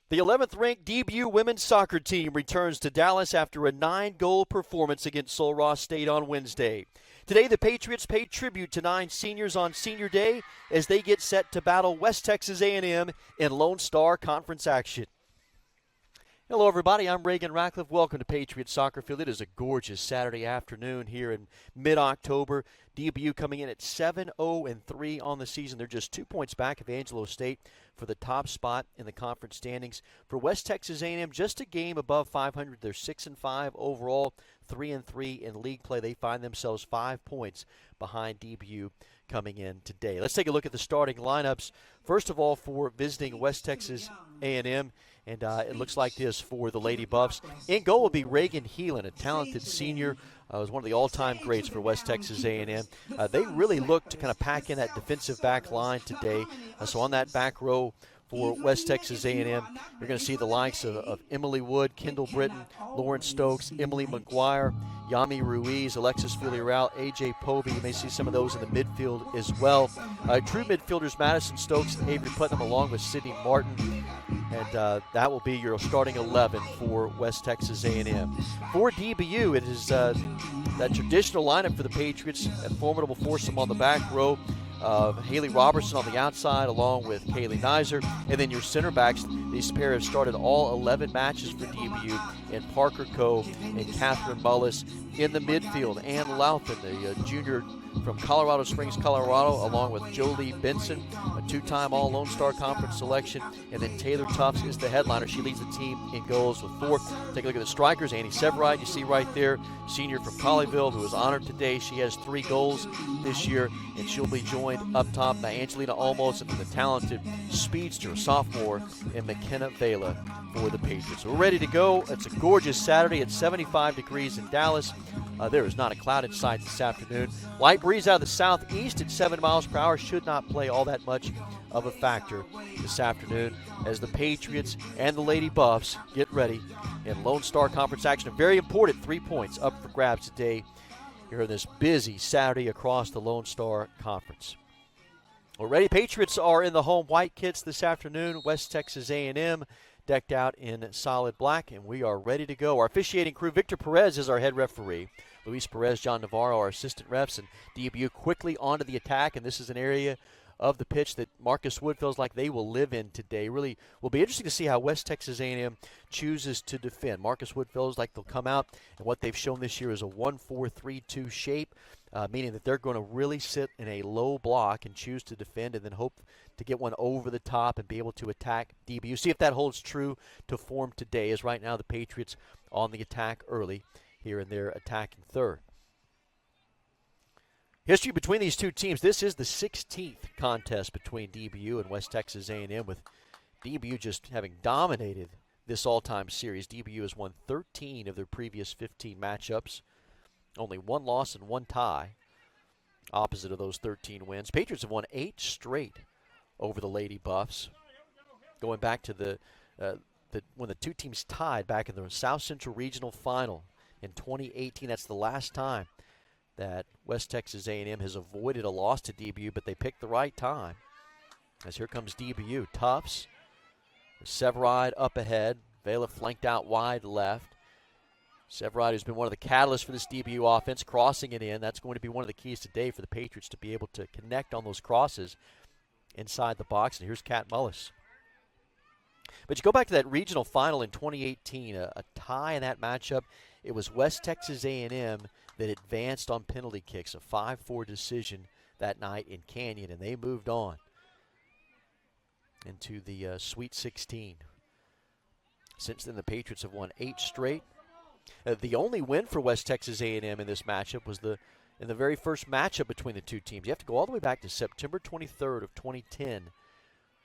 The 11th-ranked DBU women's soccer team returns to Dallas after a 9-goal performance against Sul Ross State on Wednesday. Today, the Patriots paid tribute to 9 seniors on Senior Day as they get set to battle West Texas A&M in Lone Star Conference action. Hello, everybody. I'm Reagan Ratcliffe. Welcome to Patriots Soccer Field. It is a gorgeous Saturday afternoon here in mid-October. DBU coming in at 7-0-3 on the season. They're just 2 points back of Angelo State for the top spot in the conference standings. For West Texas A&M, just a game above 500. They're 6-5 overall, 3-3 in league play. They find themselves 5 points behind DBU coming in today. Let's take a look at the starting lineups. First of all, for visiting West Texas A&M, and it looks like this for the Lady Buffs. In goal will be Reagan Heelan, a talented senior. Was one of the all-time greats for West Texas A&M. They really look to kind of pack in that defensive back line today. So on that back row for West Texas A&M, you're going to see the likes of Emily Wood, Kendall Britton, Lauren Stokes, Emily McGuire, Yami Ruiz, Alexis Villarreal, A.J. Povey. You may see some of those in the midfield as well. True midfielders Madison Stokes and Avery Putnam along with Sydney Martin. And that will be your starting 11 for West Texas A&M. For DBU, it is that traditional lineup for the Patriots, a formidable foursome on the back row. Haley Robertson on the outside along with Kaylee Nizer. And then your center backs, these pair have started all 11 matches for DBU, and Parker Coe and Catherine Mullis in the midfield. Ann Louthan, the junior from Colorado Springs, Colorado, along with Jolie Benson, a two-time All-Lone Star Conference selection. And then Taylor Tufts is the headliner. She leads the team in goals with 4. Take a look at the strikers. Annie Severide, you see right there, senior from Colleyville, who was honored today. She has 3 goals this year, and she'll be joined up top by Angelina Olmos and the talented speedster, sophomore, and McKenna Vela for the Patriots. So we're ready to go. It's a gorgeous Saturday. It's 75 degrees in Dallas. There is not a cloud in sight this afternoon. Light breeze out of the southeast at 7 miles per hour should not play all that much of a factor this afternoon as the Patriots and the Lady Buffs get ready in Lone Star Conference action. A very important 3 points up for grabs today here on this busy Saturday across the Lone Star Conference. Already, Patriots are in the home white kits this afternoon. West Texas A&M decked out in solid black, and we are ready to go. Our officiating crew, Victor Perez is our head referee. Luis Perez, John Navarro, our assistant refs, and DBU quickly onto the attack, and this is an area of the pitch that Marcus Wood feels like they will live in today. Really will be interesting to see how West Texas A&M chooses to defend. Marcus Wood feels like they'll come out, and what they've shown this year is a 1-4-3-2 shape, meaning that they're going to really sit in a low block and choose to defend and then hope to get one over the top and be able to attack DBU. See if that holds true to form today, as right now the Patriots on the attack early here in their attacking third. History between these two teams, this is the 16th contest between DBU and West Texas A&M, with DBU just having dominated this all-time series. DBU has won 13 of their previous 15 matchups, only 1 loss and 1 tie, opposite of those 13 wins. Patriots have won 8 straight over the Lady Buffs, going back to when the two teams tied back in the South Central Regional Final in 2018. That's the last time that West Texas A&M has avoided a loss to DBU, but they picked the right time. As here comes DBU. Tufts, Severide up ahead. Vela flanked out wide left. Severide, who's been one of the catalysts for this DBU offense, crossing it in. That's going to be one of the keys today for the Patriots to be able to connect on those crosses inside the box. And here's Kat Mullis. But you go back to that regional final in 2018, a tie in that matchup. It was West Texas A&M that advanced on penalty kicks, a 5-4 decision that night in Canyon, and they moved on into the Sweet 16. Since then, the Patriots have won 8 straight. The only win for West Texas A&M in this matchup was in the very first matchup between the two teams. You have to go all the way back to September 23rd of 2010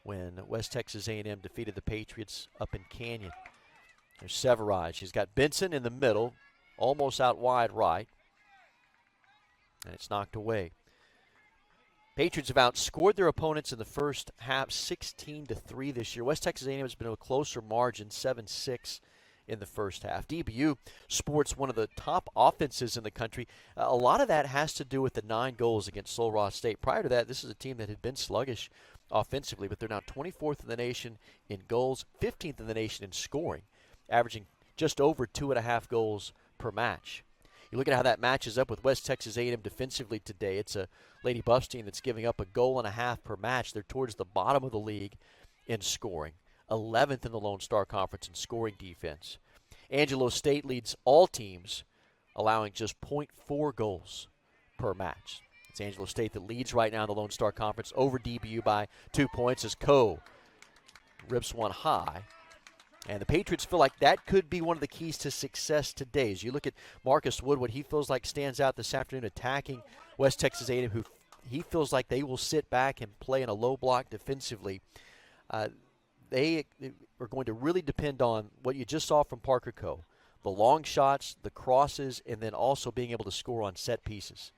when West Texas A&M defeated the Patriots up in Canyon. There's Severide. She's got Benson in the middle, almost out wide right, and it's knocked away. Patriots have outscored their opponents in the first half 16-3 this year. West Texas A&M has been a closer margin, 7-6 in the first half. DBU sports one of the top offenses in the country. A lot of that has to do with the 9 goals against Sul Ross State. Prior to that, this is a team that had been sluggish offensively, but they're now 24th in the nation in goals, 15th in the nation in scoring, averaging just over 2.5 goals per match. You look at how that matches up with West Texas A&M defensively today. It's a Lady Buffs team that's giving up 1.5 goals per match. They're towards the bottom of the league in scoring, 11th in the Lone Star Conference in scoring defense. Angelo State leads all teams, allowing just 0.4 goals per match. It's Angelo State that leads right now in the Lone Star Conference over DBU by 2 points as Coe rips one high. And the Patriots feel like that could be one of the keys to success today. As you look at Marcus Wood, what he feels like stands out this afternoon attacking West Texas A&M, who he feels like they will sit back and play in a low block defensively. They are going to really depend on what you just saw from Parker Coe, the long shots, the crosses, and then also being able to score on set pieces.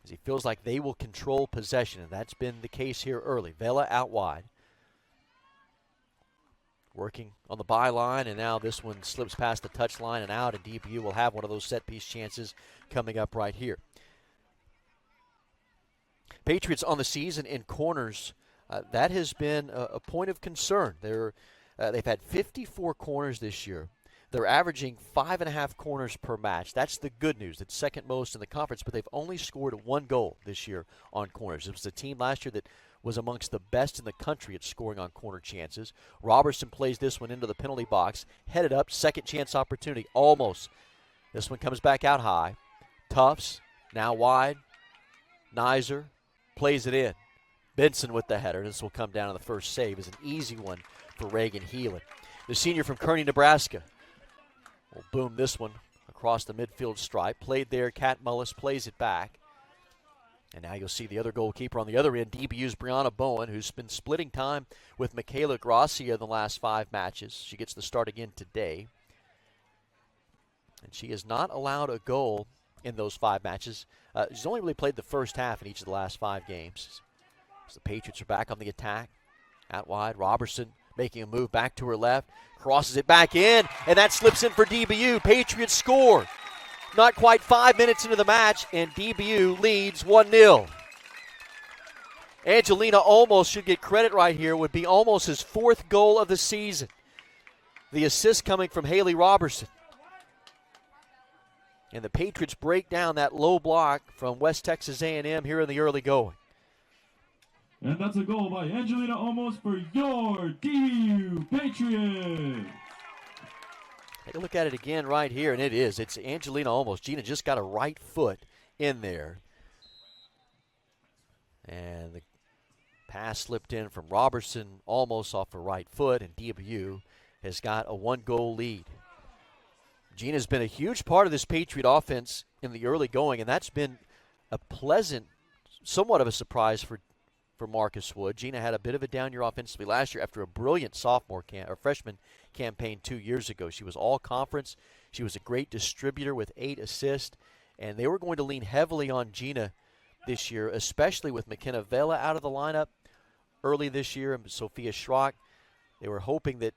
As he feels like they will control possession, and that's been the case here early. Vela out wide. Working on the byline, and now this one slips past the touchline and out, and DBU will have one of those set-piece chances coming up right here. Patriots on the season in corners, that has been a point of concern. They've had 54 corners this year. They're averaging 5.5 corners per match. That's the good news. It's second most in the conference, but they've only scored 1 goal this year on corners. It was a team last year that was amongst the best in the country at scoring on corner chances. Robertson plays this one into the penalty box. Headed up, second chance opportunity, almost. This one comes back out high. Tufts, now wide. Nizer plays it in. Benson with the header. This will come down to the first save. Is an easy one for Reagan Heelan. The senior from Kearney, Nebraska, will boom this one across the midfield stripe. Played there. Kat Mullis plays it back. And now you'll see the other goalkeeper on the other end, DBU's Brianna Bowen, who's been splitting time with Michaela Gracia in the last 5 matches. She gets the start again today. And she has not allowed a goal in those 5 matches. She's only really played the first half in each of the last 5 games. So the Patriots are back on the attack. Out wide, Robertson making a move back to her left. Crosses it back in, and that slips in for DBU. Patriots score. Not quite 5 minutes into the match, and DBU leads 1-0. Angelina almost should get credit right here. Would be almost his 4th goal of the season. The assist coming from Haley Robertson. And the Patriots break down that low block from West Texas A&M here in the early going. And that's a goal by Angelina Olmos for your DBU Patriots. Take a look at it again right here, and it is. It's Angelina Olmos. Gina just got a right foot in there. And the pass slipped in from Robertson almost off her right foot, and DBU has got a 1-goal lead. Gina's been a huge part of this Patriot offense in the early going, and that's been a pleasant, somewhat of a surprise for Marcus Wood. Gina had a bit of a down year offensively last year after a brilliant freshman campaign 2 years ago. She was all conference. She was a great distributor with 8 assists, and they were going to lean heavily on Gina this year, especially with McKenna Vela out of the lineup early this year and Sophia Schrock. They were hoping that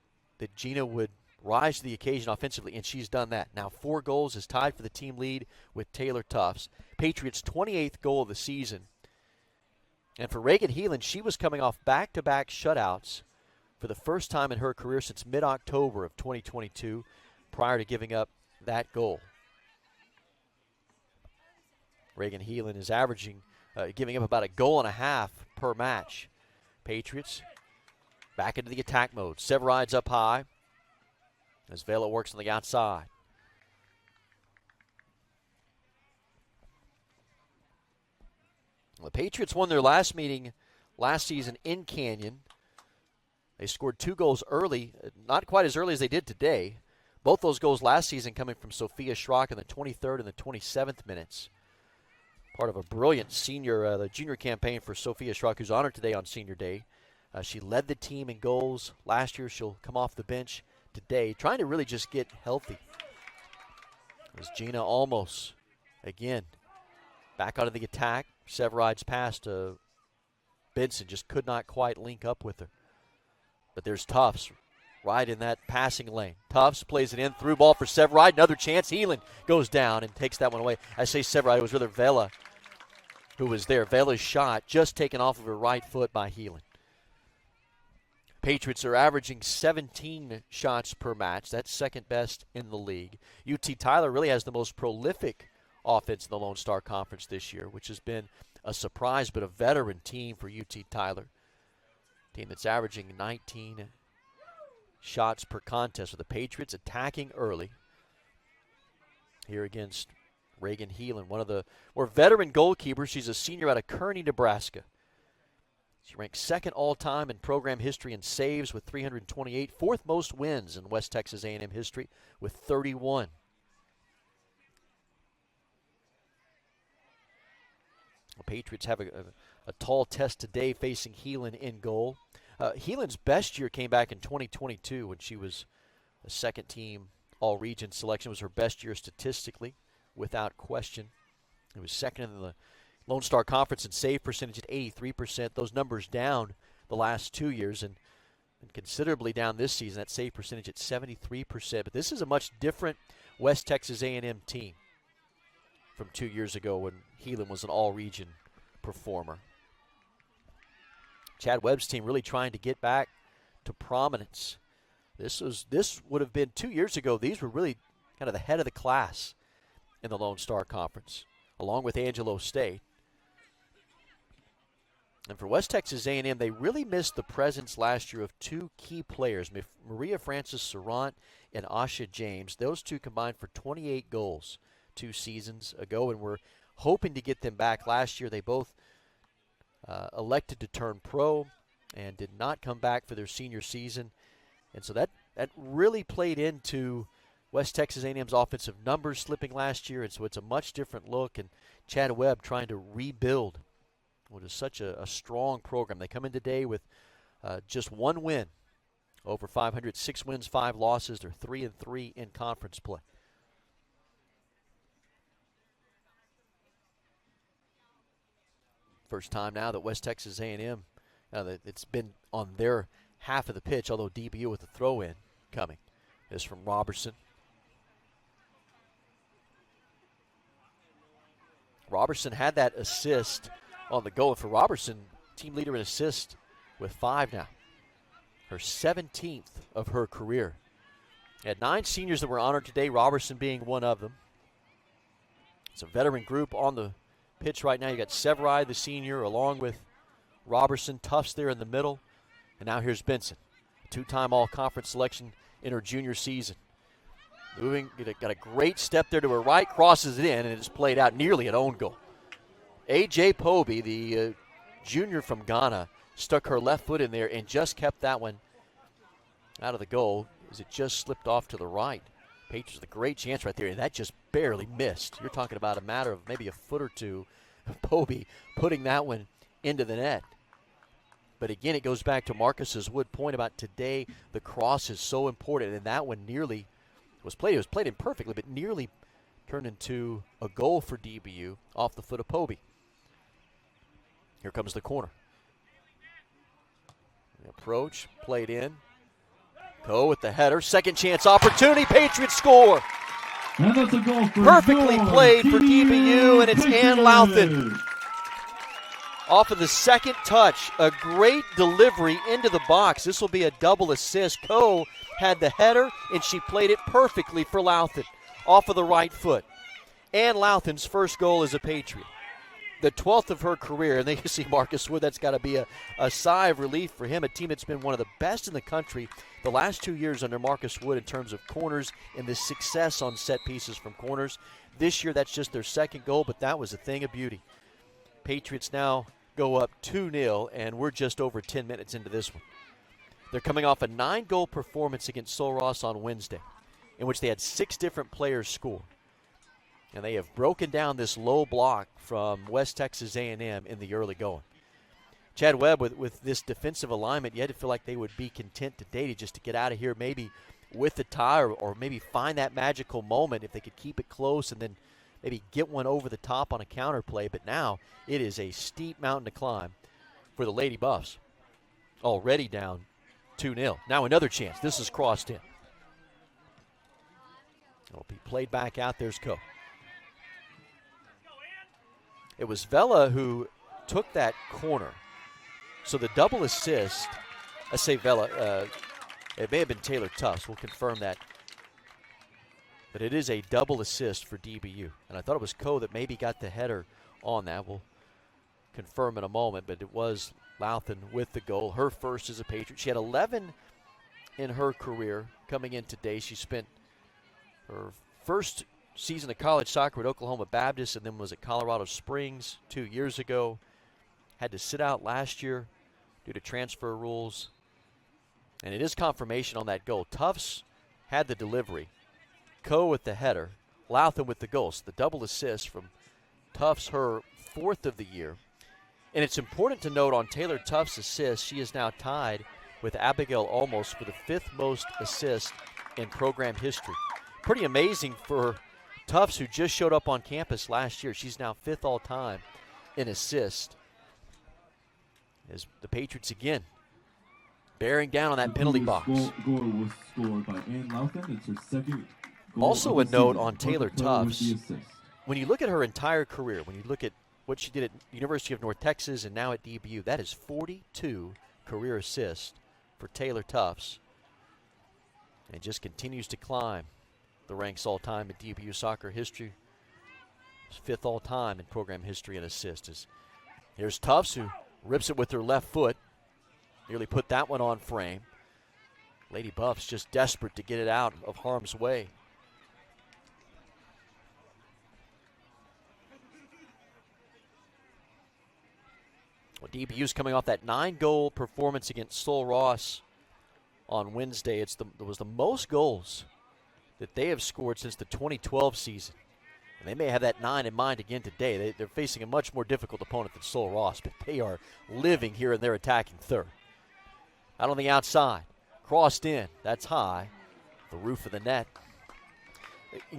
Gina would rise to the occasion offensively, and she's done that. Now 4 goals is tied for the team lead with Taylor Tufts. Patriots' 28th goal of the season. And for Reagan Heelan, she was coming off back-to-back shutouts for the first time in her career since mid-October of 2022, prior to giving up that goal. Reagan Heelan is giving up about 1.5 goals per match. Patriots back into the attack mode. Severide's up high as Vela works on the outside. The Patriots won their last meeting last season in Canyon. They scored 2 goals early, not quite as early as they did today. Both those goals last season coming from Sophia Schrock in the 23rd and the 27th minutes. Part of a brilliant the junior campaign for Sophia Schrock, who's honored today on Senior Day. She led the team in goals last year. She'll come off the bench today, trying to really just get healthy. As Gina Olmos, again, back onto the attack. Severide's pass to Benson just could not quite link up with her. But there's Tufts right in that passing lane. Tufts plays it in, through ball for Severide. Another chance. Heelan goes down and takes that one away. I say Severide, it was rather Vela who was there. Vela's shot just taken off of her right foot by Heelan. Patriots are averaging 17 shots per match. That's second best in the league. UT Tyler really has the most prolific offense in the Lone Star Conference this year, which has been a surprise, but a veteran team for UT Tyler. Team that's averaging 19 shots per contest, with the Patriots attacking early here against Reagan Heelan, one of the more veteran goalkeepers. She's a senior out of Kearney, Nebraska. She ranks second all-time in program history in saves with 328, fourth most wins in West Texas A&M history with 31. The Patriots have a tall test today facing Heelan in goal. Heelan's best year came back in 2022 when she was a second-team all-region selection. It was her best year statistically, without question. It was second in the Lone Star Conference in save percentage at 83%. Those numbers down the last 2 years and considerably down this season. That save percentage at 73%. But this is a much different West Texas A&M team from 2 years ago when Heelan was an all-region performer. Chad Webb's team really trying to get back to prominence. This would have been 2 years ago. These were really kind of the head of the class in the Lone Star Conference, along with Angelo State. And for West Texas A&M, they really missed the presence last year of two key players, Maria Francis Serrant and Asha James. Those two combined for 28 goals 2 seasons ago, and we're hoping to get them back. Last year, they both elected to turn pro and did not come back for their senior season. And so that really played into West Texas A&M's offensive numbers slipping last year, and so it's a much different look. And Chad Webb trying to rebuild what is such a strong program. They come in today with just one win over 500, 6 wins, 5 losses. They're 3-3 in conference play. First time now that West Texas A&M, it's been on their half of the pitch, although DBU with the throw-in coming is from Robertson. Robertson had that assist on the goal. And for Robertson, team leader in assists with 5 now. Her 17th of her career. Had 9 seniors that were honored today, Robertson being one of them. It's a veteran group on the pitch right now. You got Severai, the senior, along with Robertson. Tufts there in the middle. And now here's Benson, 2-time all-conference selection in her junior season. Moving, got a great step there to her right, crosses it in, and it's played out nearly an own goal. A.J. Poby, the junior from Ghana, stuck her left foot in there and just kept that one out of the goal as it just slipped off to the right. Patriots with a great chance right there, and that just barely missed. You're talking about a matter of maybe a foot or two of Poby putting that one into the net. But again, it goes back to Marcus's Wood point about today. The cross is so important, and that one nearly was played. It was played imperfectly, but nearly turned into a goal for DBU off the foot of Poby. Here comes the corner. The approach, played in. Coe with the header. Second chance opportunity. Patriots score. And that's a goal for Perfectly played for DBU, and it's Ann Louthan. Off of the second touch, a great delivery into the box. This will be a double assist. Coe had the header, and she played it perfectly for Louthan off of the right foot. Ann Louthan's first goal as a Patriot. The 12th of her career, and then you see Marcus Wood. That's got to be a sigh of relief for him, a team that's been one of the best in the country the last 2 years under Marcus Wood in terms of corners and the success on set pieces from corners. This year, that's just their second goal, but that was a thing of beauty. Patriots now go up 2-0, and we're just over 10 minutes into this one. They're coming off a 9-goal performance against Sul Ross on Wednesday, in which they had 6 different players score. And they have broken down this low block from West Texas A&M in the early going. Chad Webb, with this defensive alignment, you had to feel like they would be content today to get out of here maybe with the tie or maybe find that magical moment if they could keep it close and then maybe get one over the top on a counter play. But now it is a steep mountain to climb for the Lady Buffs. Already down 2-0. Now another chance. This is crossed in. It'll be played back out. There's Coe. It was Vela who took that corner. So the double assist, I say Vela, it may have been Taylor Tufts. We'll confirm that. But it is a double assist for DBU. And I thought it was Coe that maybe got the header on that. We'll confirm in a moment, but it was Louthan with the goal. Her first as a Patriot. She had 11 in her career coming in today. She spent her first season of college soccer at Oklahoma Baptist and then was at Colorado Springs 2 years ago. Had to sit out last year due to transfer rules. And it is confirmation on that goal. Tufts had the delivery. Coe with the header. Louthan with the goal. So the double assist from Tufts, her fourth of the year. And it's important to note on Taylor Tufts' assists, she is now tied with Abigail Olmos for the fifth most assists in program history. Pretty amazing for Tufts, who just showed up on campus last year. She's now fifth all-time in assists. As the Patriots again bearing down on that penalty box. Goal was scored by Ann Louthan. It's her second goal. Also a note on Taylor Tufts. When you look at her entire career, when you look at what she did at University of North Texas and now at DBU, that is 42 career assists for Taylor Tufts. And just continues to climb the ranks all-time in DBU soccer history. It's fifth all-time in program history in assists. Here's Tufts, who rips it with her left foot. Nearly put that one on frame. Lady Buffs just desperate to get it out of harm's way. Well, DBU's coming off that 9-goal performance against Sul Ross on Wednesday. It was the most goals that they have scored since the 2012 season. And they may have that 9 in mind again today. They're facing a much more difficult opponent than Sul Ross, but they are living here in their attacking third. Out on the outside, crossed in, that's high, the roof of the net.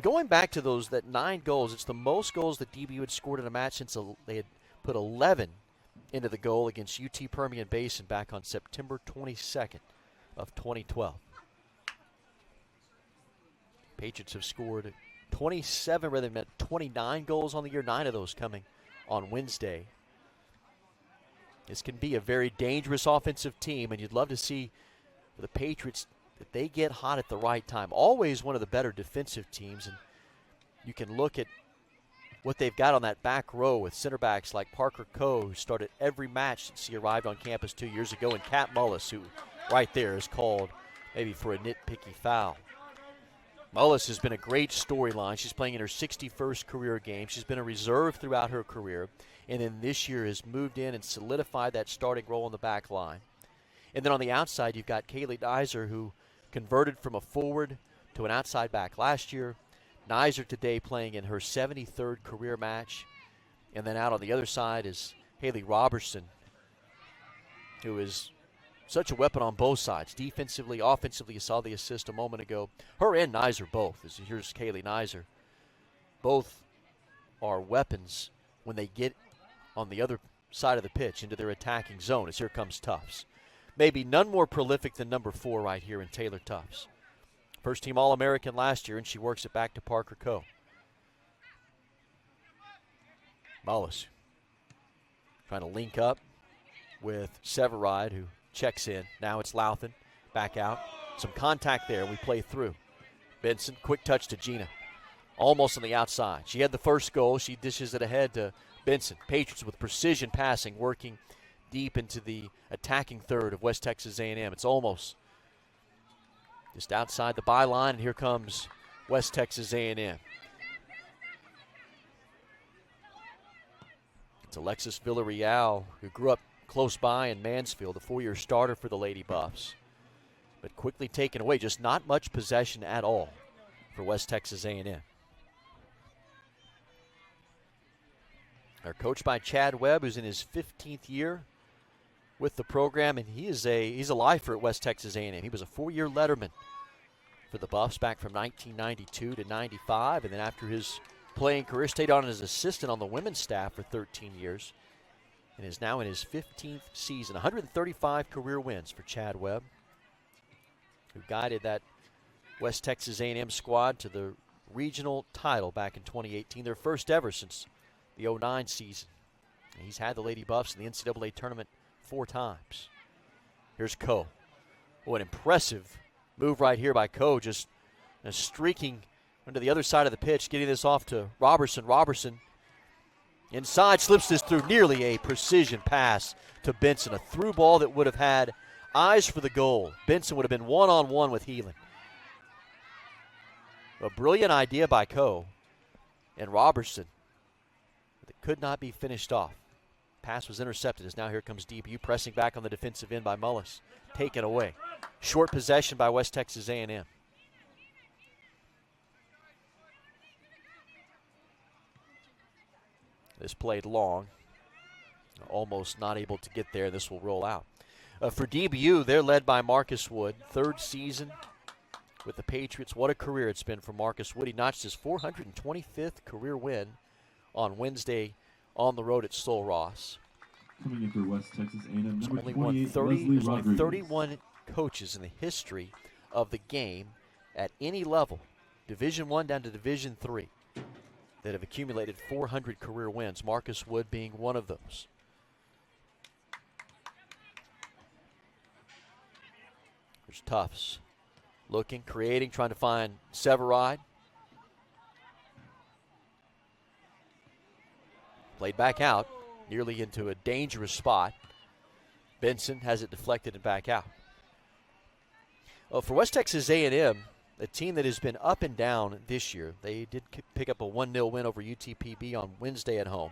Going back to that 9 goals, it's the most goals that DBU had scored in a match since they had put 11 into the goal against UT Permian Basin back on September 22nd of 2012. Patriots have scored 27 rather than 29 goals on the year, 9 of those coming on Wednesday. This can be a very dangerous offensive team, and you'd love to see the Patriots that they get hot at the right time. Always one of the better defensive teams, and you can look at what they've got on that back row with center backs like Parker Coe, who started every match since he arrived on campus 2 years ago, and Kat Mullis, who right there is called maybe for a nitpicky foul. Mullis has been a great storyline. She's playing in her 61st career game. She's been a reserve throughout her career, and then this year has moved in and solidified that starting role on the back line. And then on the outside, you've got Kaylee Nizer, who converted from a forward to an outside back last year. Nizer today playing in her 73rd career match. And then out on the other side is Haley Robertson, who is such a weapon on both sides. Defensively, offensively, you saw the assist a moment ago. Her and Nizer both. Here's Kaylee Nizer. Both are weapons when they get on the other side of the pitch into their attacking zone, as here comes Tufts. Maybe none more prolific than number 4 right here in Taylor Tufts. First team All-American last year, and she works it back to Parker Coe. Mullis trying to link up with Severide, who checks in. Now it's Louthan back out. Some contact there. We play through. Benson, quick touch to Gina. Almost on the outside. She had the first goal. She dishes it ahead to Benson. Patriots with precision passing, working deep into the attacking third of West Texas A&M. It's almost just outside the byline, and here comes West Texas A&M. It's Alexis Villarreal, who grew up close by in Mansfield, a 4-year starter for the Lady Buffs, but quickly taken away. Just not much possession at all for West Texas A&M. They're coached by Chad Webb, who's in his 15th year with the program, and he's a lifer at West Texas A&M. He was a 4-year letterman for the Buffs back from 1992 to 95, and then after his playing career, stayed on as assistant on the women's staff for 13 years, and is now in his 15th season. 135 career wins for Chad Webb, who guided that West Texas A&M squad to the regional title back in 2018, their first ever since the 09 season. He's had the Lady Buffs in the NCAA tournament 4 times. Here's Coe. What an impressive move right here by Coe, just streaking onto the other side of the pitch, getting this off to Robertson. Robertson inside, slips this through, nearly a precision pass to Benson. A through ball that would have had eyes for the goal. Benson would have been one-on-one with Heelan. A brilliant idea by Coe and Robertson that could not be finished off. Pass was intercepted as now here comes DBU pressing back on the defensive end by Mullis. Taken away. Short possession by West Texas A&M. This played long. Almost not able to get there. This will roll out. For DBU, they're led by Marcus Wood. 3rd season with the Patriots. What a career it's been for Marcus Wood. He notched his 425th career win on Wednesday on the road at Sul Ross. Coming in for West Texas A&M, number There's 28, only 31 coaches in the history of the game at any level, Division I down to Division III, that have accumulated 400 career wins, Marcus Wood being one of those. There's Tufts looking, creating, trying to find Severide. Played back out, nearly into a dangerous spot. Benson has it deflected and back out. Well, for West Texas A&M, a team that has been up and down this year, they did pick up a 1-0 win over UTPB on Wednesday at home.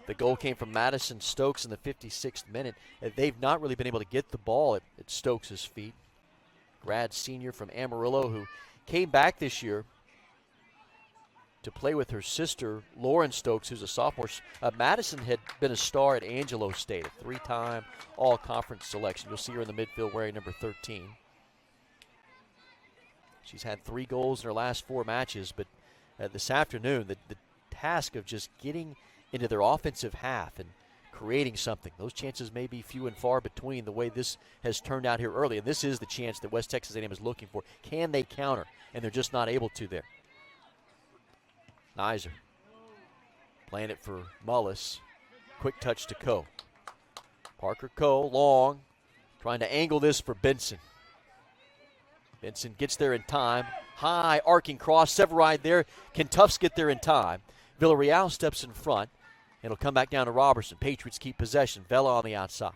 The goal came from Madison Stokes in the 56th minute. They've not really been able to get the ball at Stokes' feet. Grad senior from Amarillo who came back this year to play with her sister, Lauren Stokes, who's a sophomore. Madison had been a star at Angelo State, a 3-time all-conference selection. You'll see her in the midfield wearing number 13. She's had 3 goals in her last 4 matches, but this afternoon, the task of just getting into their offensive half and creating something, those chances may be few and far between the way this has turned out here early, and this is the chance that West Texas A&M is looking for. Can they counter? And they're just not able to there. Nizer playing it for Mullis. Quick touch to Coe. Parker Coe, long, trying to angle this for Benson. Benson gets there in time. High arcing cross. Severide there. Can Tufts get there in time? Villarreal steps in front. And it'll come back down to Robertson. Patriots keep possession. Vela on the outside.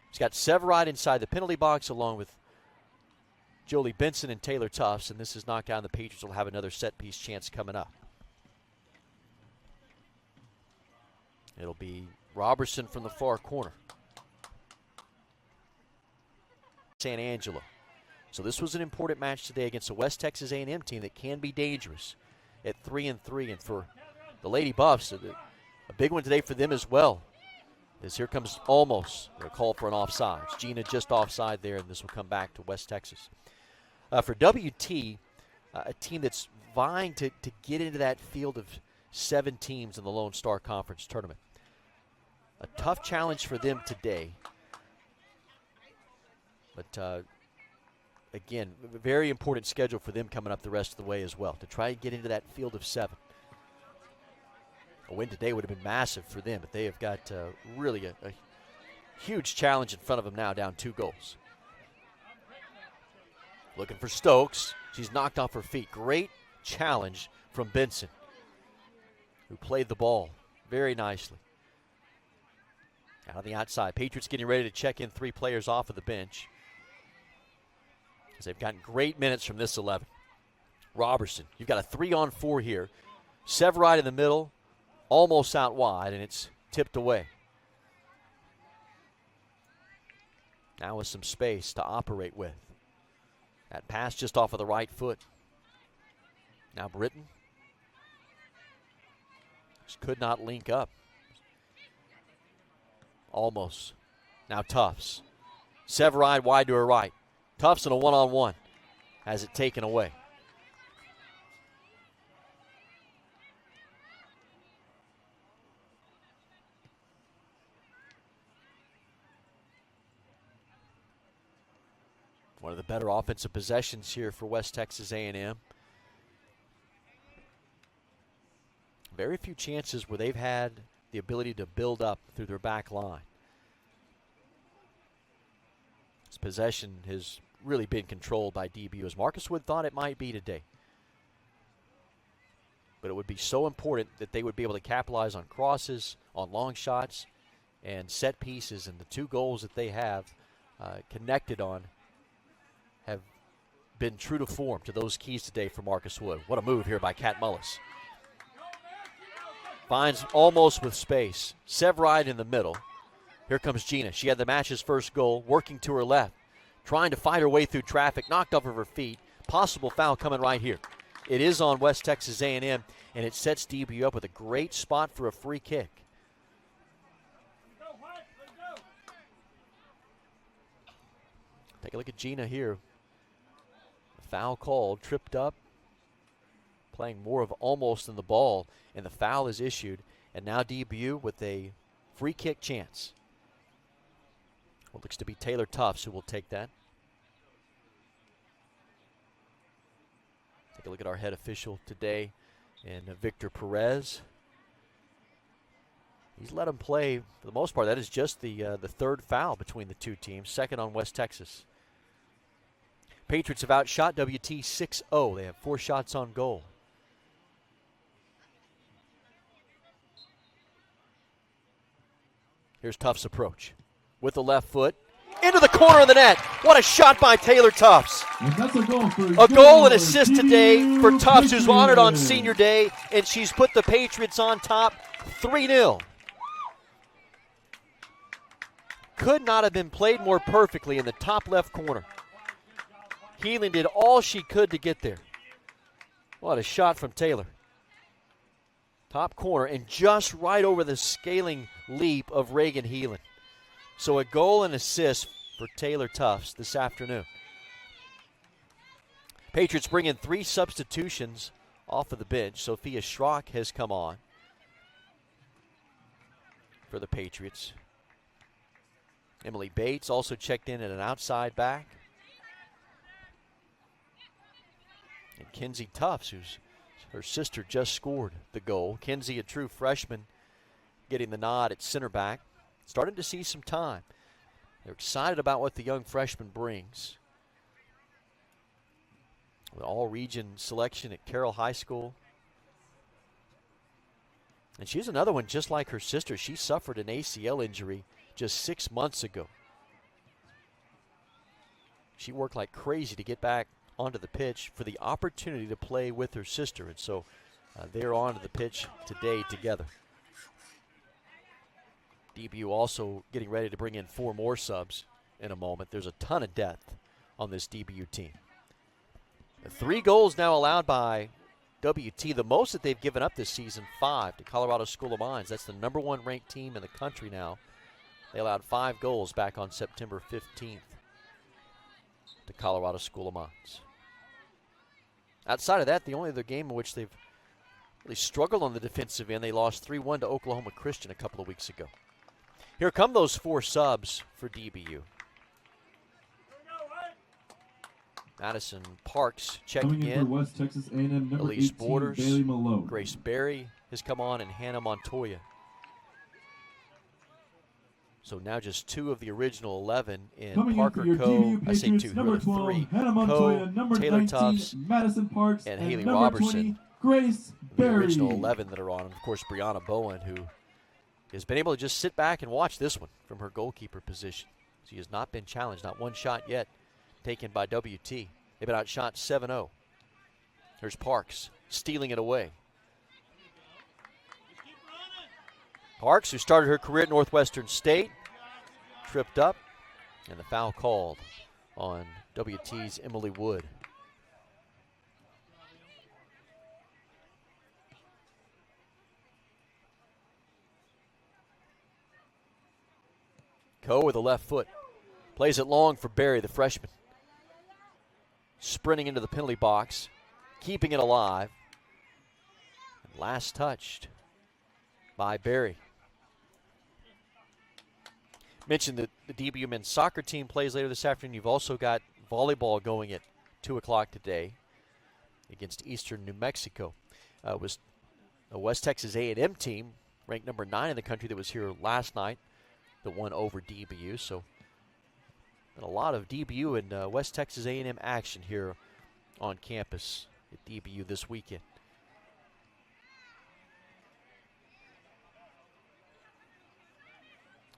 He's got Severide inside the penalty box along with Jolie Benson and Taylor Tufts. And this is knocked down. The Patriots will have another set piece chance coming up. It'll be Robertson from the far corner. San Angelo. So this was an important match today against a West Texas A&M team that can be dangerous at 3-3. And for the Lady Buffs, a big one today for them as well. As here comes almost a call for an offside. Gina just offside there, and this will come back to West Texas. For WT, a team that's vying to get into that field of 7 teams in the Lone Star Conference tournament. A tough challenge for them today. But again, a very important schedule for them coming up the rest of the way as well, to try and get into that field of 7. A win today would have been massive for them, but they have got really a huge challenge in front of them now, down 2 goals. Looking for Stokes. She's knocked off her feet. Great challenge from Benson, who played the ball very nicely. Out on the outside, Patriots getting ready to check in 3 players off of the bench, as they've gotten great minutes from this 11. Robertson, you've got a 3-on-4 here. Severide in the middle, almost out wide, and it's tipped away. Now with some space to operate with. That pass just off of the right foot. Now Britton. Just could not link up. Almost. Now Tufts. Severide wide to her right. Tufts in a 1-on-1. Has it taken away. One of the better offensive possessions here for West Texas A&M. Very few chances where they've had the ability to build up through their back line. This possession has really been controlled by DBU, as Marcus Wood thought it might be today. But it would be so important that they would be able to capitalize on crosses, on long shots, and set pieces. And the 2 goals that they have connected on have been true to form to those keys today for Marcus Wood. What a move here by Kat Mullis. Finds almost with space. Severide in the middle. Here comes Gina. She had the match's first goal, working to her left, trying to fight her way through traffic, knocked off of her feet. Possible foul coming right here. It is on West Texas A&M, and it sets DBU up with a great spot for a free kick. Take a look at Gina here. Foul called, tripped up, playing more of almost than the ball, and the foul is issued. And now DBU with a free kick chance. What looks to be Taylor Tufts who will take that. Take a look at our head official today, and Victor Perez. He's let him play for the most part. That is just the 3rd foul between the 2 teams, 2nd on West Texas. Patriots have outshot WT 6-0. They have 4 shots on goal. Here's Tufts' approach with the left foot. Into the corner of the net. What a shot by Taylor Tufts. A goal and assist today for Tufts, who's honored on Senior Day, and she's put the Patriots on top 3-0. Could not have been played more perfectly in the top left corner. Healing did all she could to get there. What a shot from Taylor. Top corner and just right over the scaling leap of Reagan Heelan. So a goal and assist for Taylor Tufts this afternoon. Patriots bring in 3 substitutions off of the bench. Sophia Schrock has come on for the Patriots. Emily Bates also checked in at an outside back. And Kenzie Tufts, who's her sister, just scored the goal. Kenzie, a true freshman, getting the nod at center back. Starting to see some time. They're excited about what the young freshman brings. With all-region selection at Carroll High School. And she's another one just like her sister. She suffered an ACL injury just 6 months ago. She worked like crazy to get back onto the pitch for the opportunity to play with her sister. And so they're onto the pitch today together. DBU also getting ready to bring in 4 more subs in a moment. There's a ton of depth on this DBU team. 3 goals now allowed by WT, the most that they've given up this season, 5 to Colorado School of Mines. That's the #1 ranked team in the country now. They allowed 5 goals back on September 15th to Colorado School of Mines. Outside of that, the only other game in which they've really struggled on the defensive end, they lost 3-1 to Oklahoma Christian a couple of weeks ago. Here come those 4 subs for DBU. Madison Parks checking Coming in for West Texas A&M, number Elise 18, Borders, Bailey Malone. Grace Berry has come on, and Hannah Montoya. So now just 2 of the original 11 in Coming Parker in for your Coe. DBU I say Patriots, 2, number 3. 12, Hannah Montoya, number Taylor 19, Tufts, Madison Parks, and Haley number Robertson. 20, Grace The Berry. original 11 that are on. And of course, Brianna Bowen, who has been able to just sit back and watch this one from her goalkeeper position. She has not been challenged, not one shot yet taken by WT. They've been outshot 7-0. Here's Parks stealing it away. Parks, who started her career at Northwestern State, tripped up, and the foul called on WT's Emily Wood. Coe with the left foot. Plays it long for Berry, the freshman. Sprinting into the penalty box, keeping it alive. And last touched by Berry. Mentioned that the DBU men's soccer team plays later this afternoon. You've also got volleyball going at 2 o'clock today against Eastern New Mexico. It was a West Texas A&M team, ranked number 9 in the country, that was here last night, that won over DBU. So been a lot of DBU and West Texas A&M action here on campus at DBU this weekend.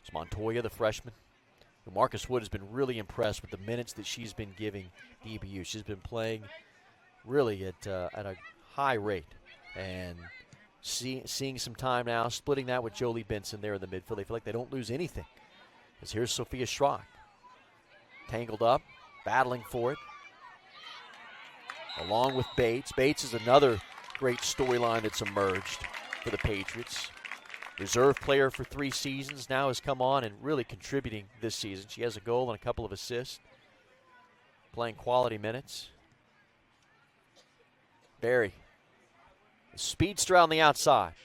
It's Montoya, the freshman. Marcus Wood has been really impressed with the minutes that she's been giving DBU. She's been playing really at a high rate, and seeing some time now, splitting that with Jolie Benson there in the midfield. They feel like they don't lose anything. As here's Sophia Schrock, tangled up, battling for it, along with Bates. Bates is another great storyline that's emerged for the Patriots. Reserve player for 3 seasons, now has come on and really contributing this season. She has a goal and a couple of assists, playing quality minutes. Berry, the speedster on the outside,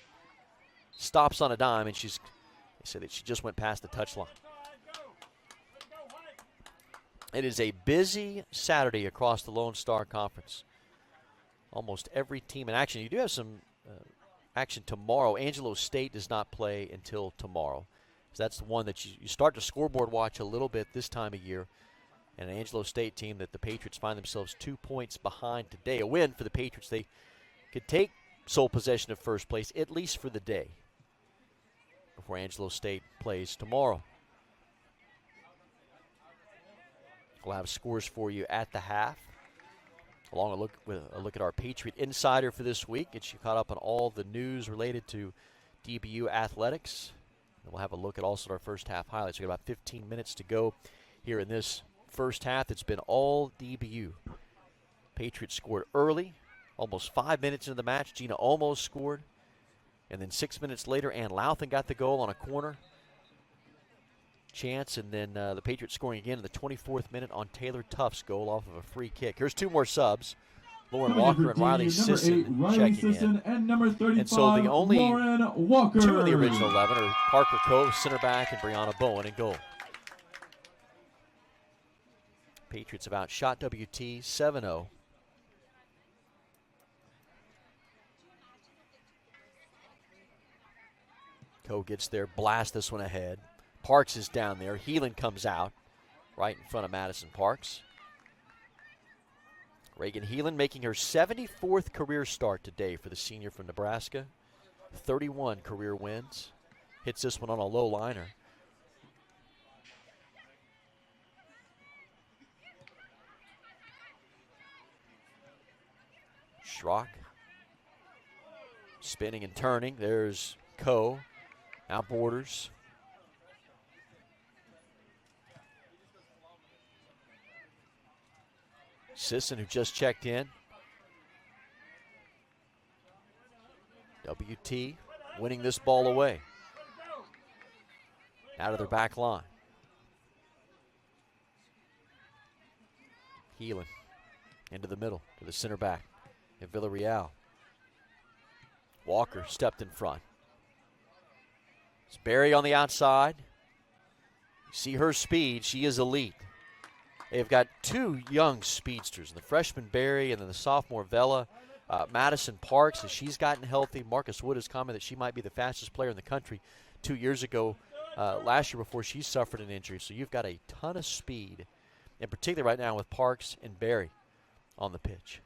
stops on a dime, and they said that she just went past the touchline. It is a busy Saturday across the Lone Star Conference. Almost every team in action. You do have some action tomorrow. Angelo State does not play until tomorrow. So that's the one that you start to scoreboard watch a little bit this time of year. And an Angelo State team that the Patriots find themselves 2 points behind today. A win for the Patriots. They could take sole possession of first place, at least for the day, before Angelo State plays tomorrow. We'll have scores for you at the half, along with a look at our Patriot Insider for this week. Get you caught up on all the news related to DBU athletics. And we'll have a look at also our first half highlights. We've got about 15 minutes to go here in this first half. It's been all DBU. Patriots scored early, almost 5 minutes into the match. Gina almost scored. And then 6 minutes later, Ann Louthan got the goal on a corner chance, and then the Patriots scoring again in the 24th minute on Taylor Tuff's goal off of a free kick. Here's 2 more subs. Lauren Walker and Riley Sisson checking in. And number 35, and so the only Lauren Walker. 2 of the original 11 are Parker Cove, center back, and Brianna Bowen in goal. Patriots have outshot WT 7-0. Cove gets there, blast this one ahead. Parks is down there. Heelan comes out right in front of Madison Parks. Reagan Heelan making her 74th career start today for the senior from Nebraska. 31 career wins. Hits this one on a low liner. Schrock spinning and turning. There's Coe. Now Borders. Sisson, who just checked in. WT winning this ball away. Out of their back line. Heelan into the middle to the center back at Villarreal. Walker stepped in front. It's Berry on the outside. You see her speed. She is elite. They've got 2 young speedsters, the freshman Berry and then the sophomore Vela. Madison Parks, as she's gotten healthy. Marcus Wood has commented that she might be the fastest player in the country 2 years ago, last year before she suffered an injury. So you've got a ton of speed, in particular right now with Parks and Berry on the pitch.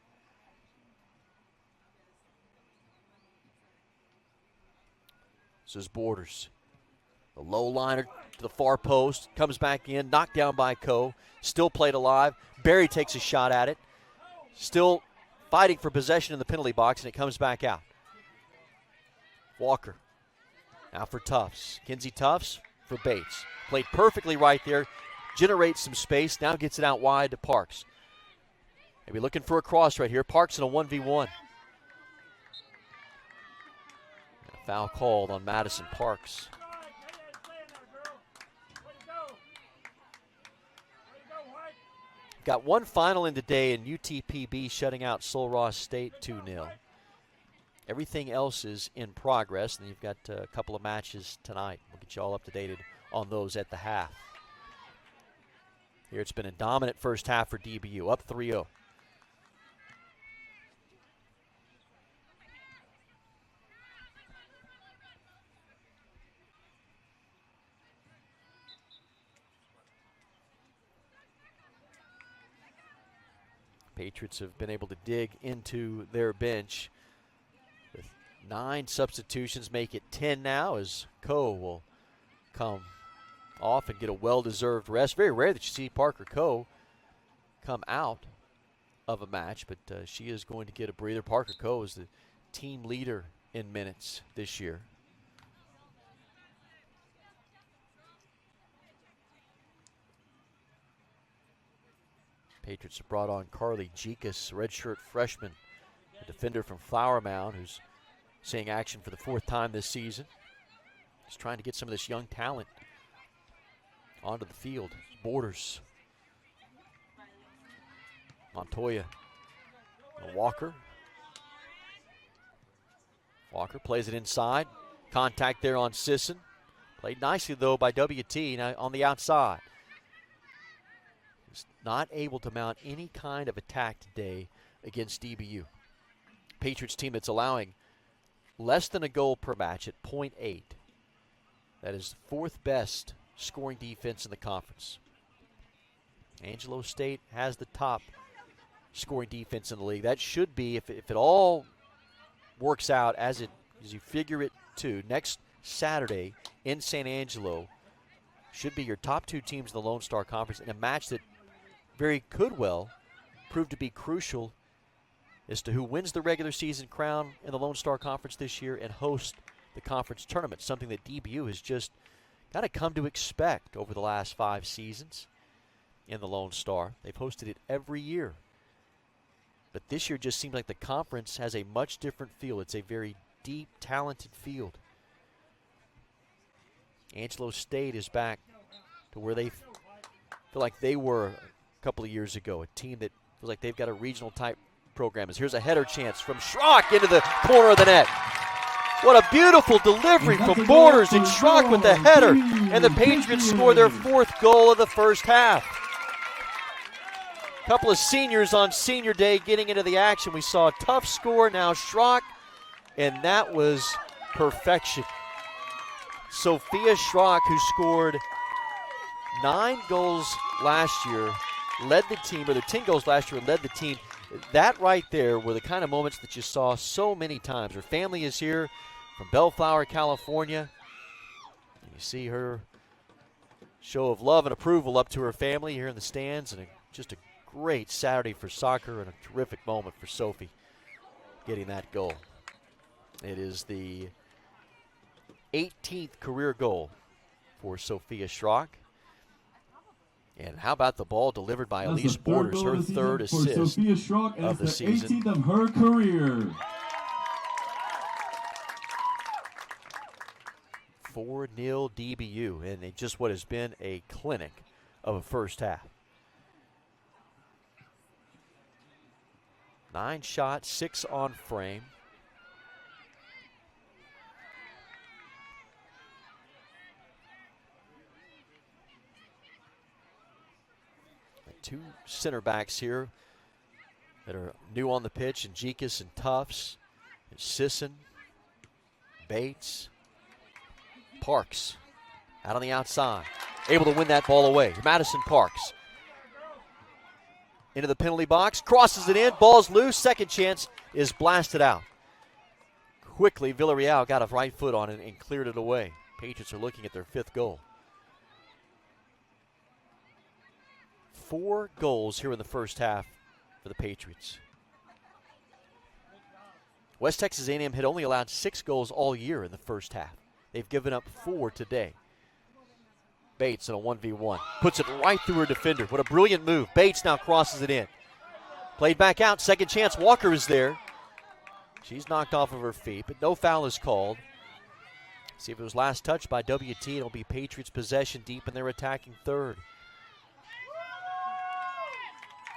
This is Borders. The low liner to the far post, comes back in, knocked down by Coe, still played alive. Berry takes a shot at it, still fighting for possession in the penalty box, and it comes back out. Walker, now for Tufts. Kinsey Tufts for Bates. Played perfectly right there, generates some space, now gets it out wide to Parks. Maybe looking for a cross right here. Parks in a 1v1. A foul called on Madison Parks. Got one final in today in UTPB shutting out Sul Ross State 2-0. Everything else is in progress, and you've got a couple of matches tonight. We'll get you all up to date on those at the half. Here it's been a dominant first half for DBU, up 3-0. Patriots have been able to dig into their bench with 9 substitutions, make it 10 now, as Coe will come off and get a well-deserved rest. Very rare that you see Parker Coe come out of a match, but she is going to get a breather. Parker Coe is the team leader in minutes this year. Patriots have brought on Carly Jekus, redshirt freshman, a defender from Flower Mound who's seeing action for the 4th time this season. He's trying to get some of this young talent onto the field. Borders. Montoya. Walker. Walker plays it inside. Contact there on Sisson. Played nicely, though, by WT now on the outside. He's not able to mount any kind of attack today against DBU. Patriots team that's allowing less than a goal per match at .8. That is the 4th best scoring defense in the conference. Angelo State has the top scoring defense in the league. That should be, if it all works out as you figure it to, next Saturday in San Angelo should be your top 2 teams in the Lone Star Conference in a match that very could well prove to be crucial as to who wins the regular season crown in the Lone Star Conference this year and host the conference tournament, something that DBU has just kind of come to expect over the last 5 seasons in the Lone Star. They've hosted it every year. But this year just seems like the conference has a much different feel. It's a very deep, talented field. Angelo State is back to where they feel like they were a couple of years ago, a team that feels like they've got a regional type program. As here's a header chance from Schrock into the corner of the net. What a beautiful delivery from Borders, and Schrock with the header, and the Patriots score their 4th goal of the first half. Couple of seniors on senior day getting into the action. We saw a tough score, now Schrock, and that was perfection. Sophia Schrock, who scored 9 goals last year, led the team, or the 10 goals last year, led the team. That right there were the kind of moments that you saw so many times. Her family is here from Bellflower, California. You see her show of love and approval up to her family here in the stands, and just a great Saturday for soccer and a terrific moment for Sophie getting that goal. It is the 18th career goal for Sophia Schrock. And how about the ball delivered by Elise Borders, her 3rd assist Sophia Schrock of the season. 18th of her career. 4-0 DBU, and just what has been a clinic of a first half. 9 shots, 6 on frame. Two center backs here that are new on the pitch, and Jekus and Tufts, and Sisson, Bates, Parks out on the outside, able to win that ball away. Madison Parks into the penalty box, crosses it in, ball's loose, second chance is blasted out. Quickly, Villarreal got a right foot on it and cleared it away. Patriots are looking at their 5th goal. 4 goals here in the first half for the Patriots. West Texas A&M had only allowed 6 goals all year in the first half. They've given up 4 today. Bates in a 1v1. Puts it right through her defender. What a brilliant move. Bates now crosses it in. Played back out. Second chance. Walker is there. She's knocked off of her feet, but no foul is called. See if it was last touched by WT. It'll be Patriots possession deep in their attacking 3rd.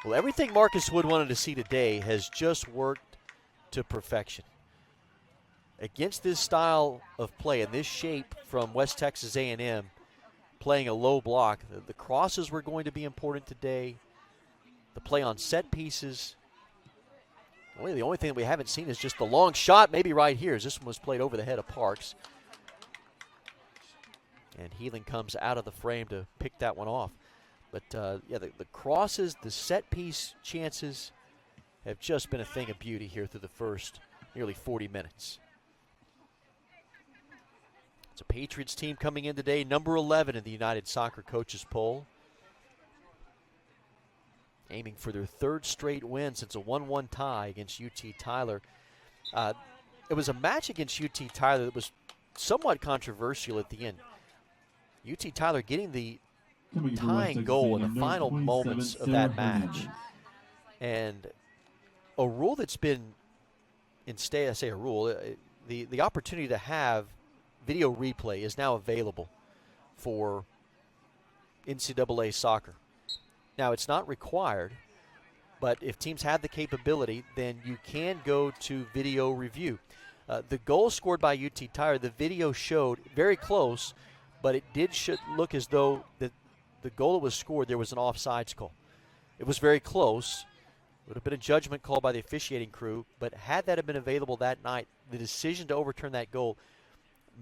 Well, everything Marcus Wood wanted to see today has just worked to perfection. Against this style of play and this shape from West Texas A&M, playing a low block, the crosses were going to be important today. The play on set pieces. The only thing that we haven't seen is just the long shot, maybe right here, as this one was played over the head of Parks. And Healing comes out of the frame to pick that one off. But, the crosses, the set piece chances have just been a thing of beauty here through the first nearly 40 minutes. It's a Patriots team coming in today, number 11 in the United Soccer Coaches Poll. Aiming for their third straight win since a 1-1 tie against UT Tyler. It was a match against UT Tyler that was somewhat controversial at the end. UT Tyler getting the tying goal in the final moments of that match. And a rule that's been I say a rule, the opportunity to have video replay is now available for NCAA soccer. Now, it's not required, but if teams have the capability, then you can go to video review. The goal scored by UT Tyler, the video showed very close, but it should look as though the goal that was scored, there was an offsides call. It was very close. It would have been a judgment call by the officiating crew, but had that have been available that night, the decision to overturn that goal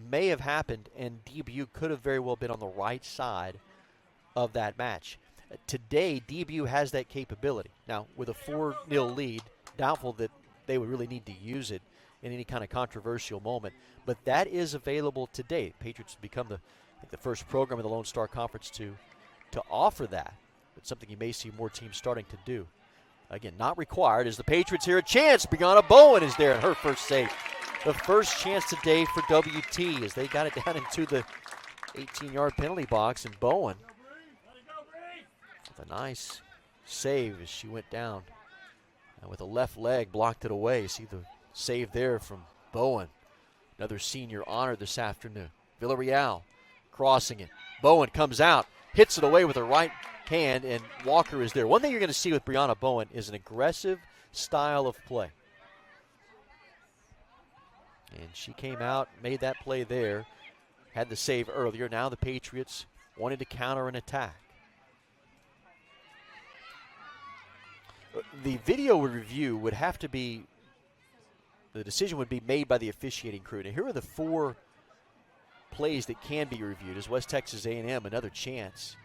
may have happened, and DBU could have very well been on the right side of that match. Today, DBU has that capability. Now, with a 4-0 lead, doubtful that they would really need to use it in any kind of controversial moment, but that is available today. Patriots have become the first program in the Lone Star Conference to offer that. It's something you may see more teams starting to do. Again, not required. As the Patriots here, a chance. Brianna Bowen is there in her first save. The first chance today for WT as they got it down into the 18-yard penalty box, and Bowen with a nice save as she went down. And with a left leg, blocked it away. See the save there from Bowen. Another senior honor this afternoon. Villarreal crossing it. Bowen comes out, hits it away with her right hand, and Walker is there. One thing you're going to see with Brianna Bowen is an aggressive style of play. And she came out, made that play there, had the save earlier. Now the Patriots wanted to counter an attack. The video review would have to be, the decision would be made by the officiating crew. Now here are the 4 plays that can be reviewed. As West Texas A&M another chance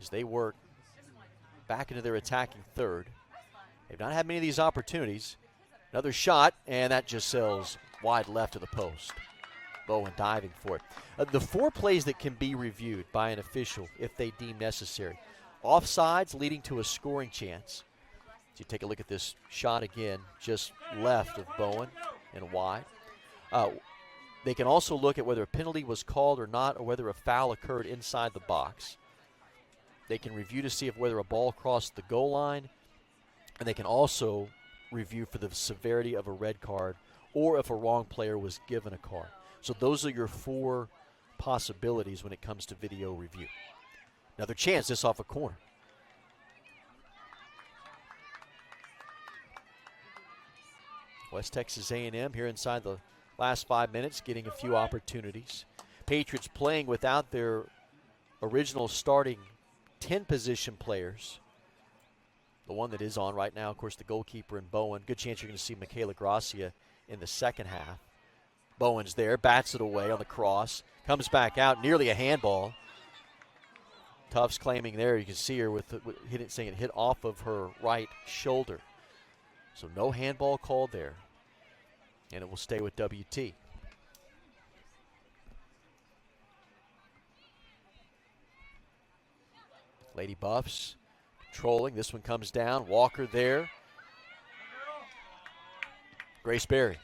as they work back into their attacking third. They've not had many of these opportunities. Another shot, and that just sails wide left of the post. Bowen diving for it. The 4 plays that can be reviewed by an official if they deem necessary. Offsides leading to a scoring chance. So you take a look at this shot again, just left of Bowen and wide. They can also look at whether a penalty was called or not, or whether a foul occurred inside the box. They can review to see if whether a ball crossed the goal line, and they can also review for the severity of a red card or if a wrong player was given a card. So those are your 4 possibilities when it comes to video review. Another chance, this off a corner. West Texas A&M here inside the last 5 minutes, getting a few opportunities. Patriots playing without their original starting 10 position players. The one that is on right now, of course, the goalkeeper and Bowen. Good chance you're going to see Michaela Gracia in the second half. Bowen's there, bats it away on the cross, comes back out, nearly a handball. Tufts claiming there, you can see her with saying it hit off of her right shoulder. So no handball called there, and it will stay with WT. Lady Buffs controlling. This one comes down. Walker there. Grace Berry.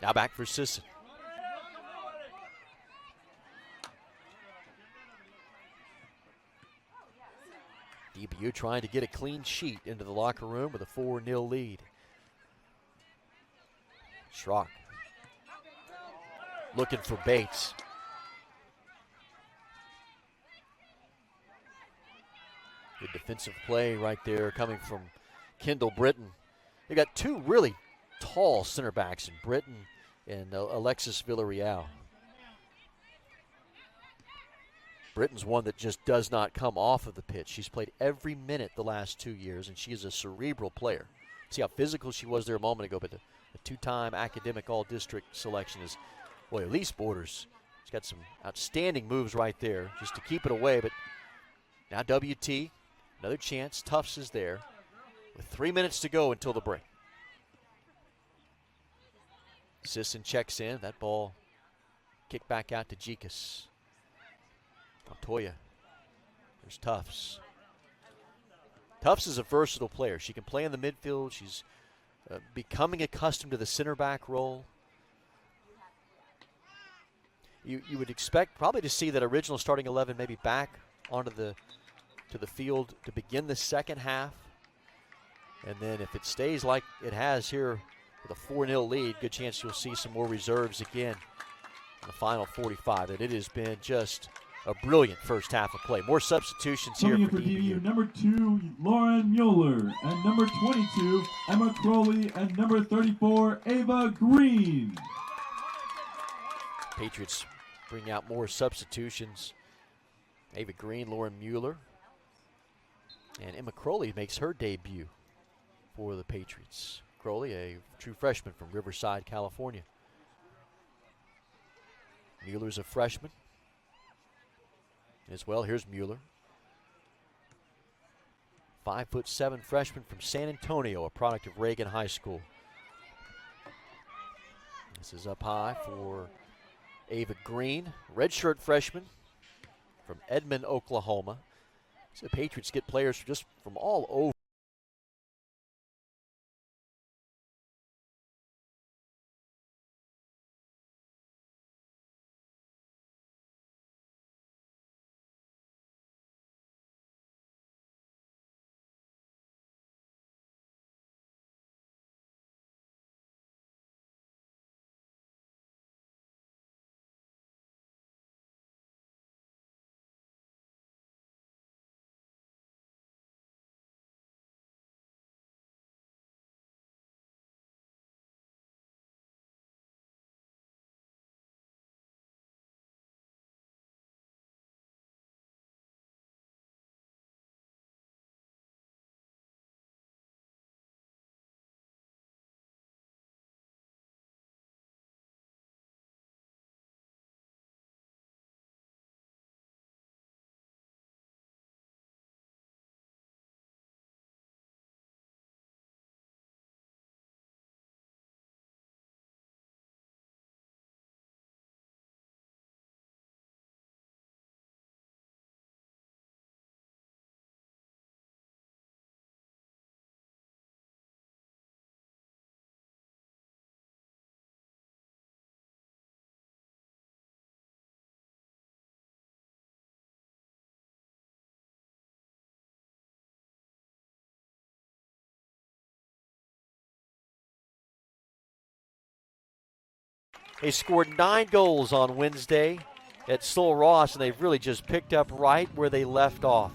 Now back for Sisson. DBU trying to get a clean sheet into the locker room with a 4-0 lead. Schrock looking for Bates. Good defensive play right there coming from Kendall Britton. They got 2 really tall center backs in Britton and Alexis Villarreal. Britton's one that just does not come off of the pitch. She's played every minute the last 2 years, and she is a cerebral player. See how physical she was there a moment ago, but a 2-time academic all-district selection is, boy, at least borders. She's got some outstanding moves right there just to keep it away, but now WT, another chance. Tufts is there with 3 minutes to go until the break. Sisson checks in. That ball kicked back out to Jikas. Montoya. There's Tufts. Tufts is a versatile player. She can play in the midfield. She's becoming accustomed to the center back role. You would expect probably to see that original starting 11 maybe back onto the field to begin the second half. And then if it stays like it has here with a 4-0 lead, good chance you'll see some more reserves again in the final 45. And it has been just a brilliant first half of play. More substitutions here for DBU. Number 2, Lauren Mueller. And number 22, Emma Crowley. And number 34, Ava Green. Patriots bring out more substitutions. Ava Green, Lauren Mueller. And Emma Crowley makes her debut for the Patriots. Crowley, a true freshman from Riverside, California. Mueller's a freshman as well. Here's Mueller. 5'7" freshman from San Antonio, a product of Reagan High School. This is up high for Ava Green, redshirt freshman from Edmond, Oklahoma. So the Patriots get players just from all over. They scored 9 goals on Wednesday at Sul Ross, and they've really just picked up right where they left off.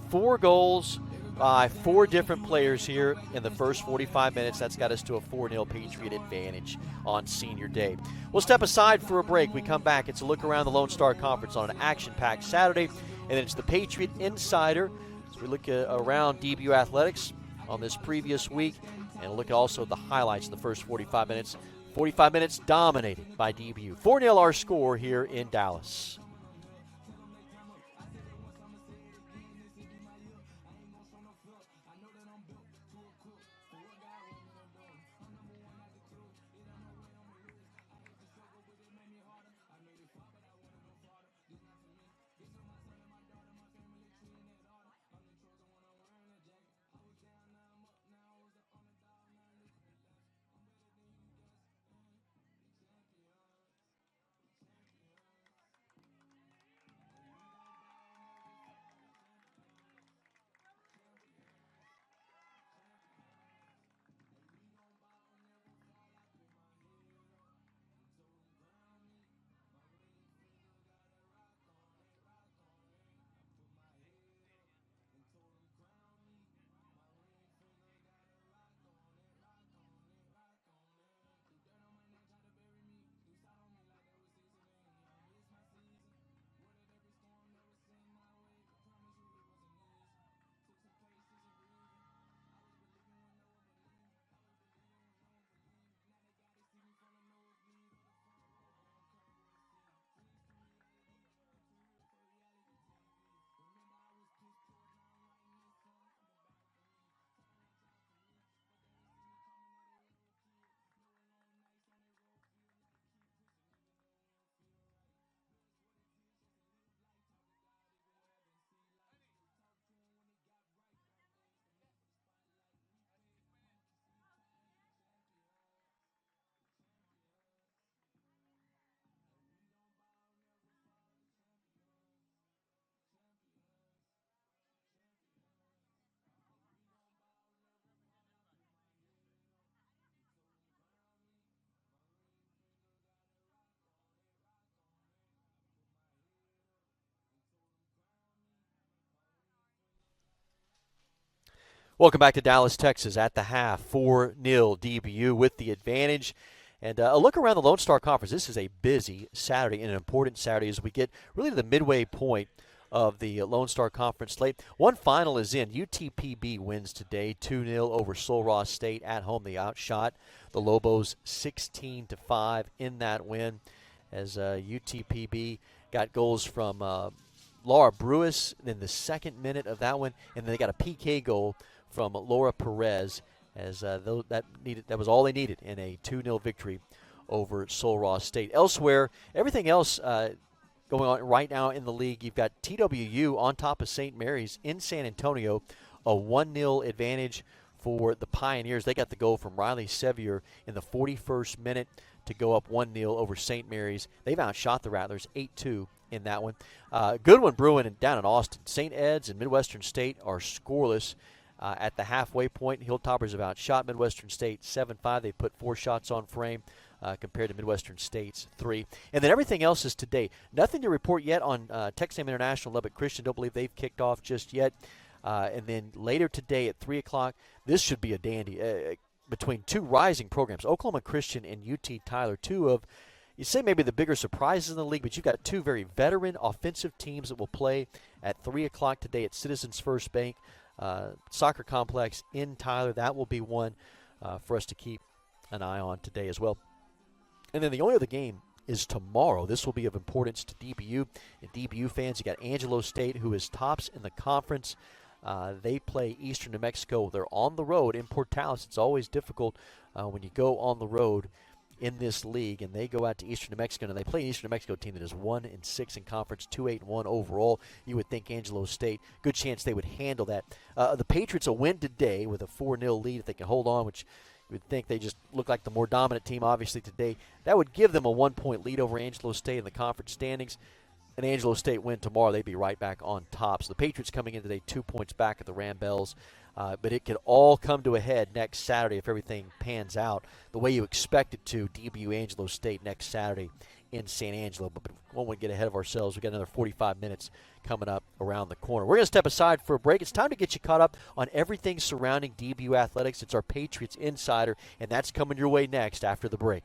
4 goals by 4 different players here in the first 45 minutes. That's got us to a 4-0 Patriot advantage on Senior Day. We'll step aside for a break. We come back. It's a look around the Lone Star Conference on an action-packed Saturday, and it's the Patriot Insider. So we look around DBU athletics on this previous week, and look also at the highlights in the first 45 minutes. 45 minutes dominated by DBU. 4-0 our score here in Dallas. Welcome back to Dallas, Texas. At the half, 4-0 DBU with the advantage. And a look around the Lone Star Conference. This is a busy Saturday and an important Saturday as we get really to the midway point of the Lone Star Conference slate. One final is in. UTPB wins today 2-0 over Sul Ross State at home. They outshot the Lobos 16-5 in that win as UTPB got goals from Laura Brewis in the second minute of that one, and then they got a PK goal from Laura Perez, as that was all they needed in a 2-0 victory over Sul Ross State. Elsewhere, everything else going on right now in the league, you've got TWU on top of St. Mary's in San Antonio, a 1-0 advantage for the Pioneers. They got the goal from Riley Sevier in the 41st minute to go up 1-0 over St. Mary's. They've outshot the Rattlers 8-2 in that one. Good one brewing down in Austin. St. Ed's and Midwestern State are scoreless. At the halfway point, Hilltoppers have outshot Midwestern State 7-5. They put 4 shots on frame compared to Midwestern State's 3. And then everything else is today. Nothing to report yet on Texas A&M International, Lubbock Christian. Don't believe they've kicked off just yet. And then later today at 3 o'clock, this should be a dandy between two rising programs, Oklahoma Christian and UT Tyler, two of, you say maybe the bigger surprises in the league, but you've got two very veteran offensive teams that will play at 3 o'clock today at Citizens First Bank Soccer Complex in Tyler. That will be one for us to keep an eye on today as well. And then the only other game is tomorrow. This will be of importance to DBU. And DBU fans, you got Angelo State, who is tops in the conference. They play Eastern New Mexico. They're on the road in Portales. It's always difficult when you go on the road in this league, and they go out to Eastern New Mexico, and they play an Eastern New Mexico team that is 1-6 in conference, 2-8-1 overall. You would think Angelo State, good chance they would handle that. The Patriots will win today with a 4-0 lead if they can hold on, which you would think they just look like the more dominant team, obviously, today. That would give them a 1-point lead over Angelo State in the conference standings. And Angelo State win tomorrow, they'd be right back on top. So the Patriots coming in today 2 points back at the Rambells. But it could all come to a head next Saturday if everything pans out the way you expect it to. DBU Angelo State next Saturday in San Angelo. But we won't want to get ahead of ourselves. We've got another 45 minutes coming up around the corner. We're going to step aside for a break. It's time to get you caught up on everything surrounding DBU athletics. It's our Patriots Insider, and that's coming your way next after the break.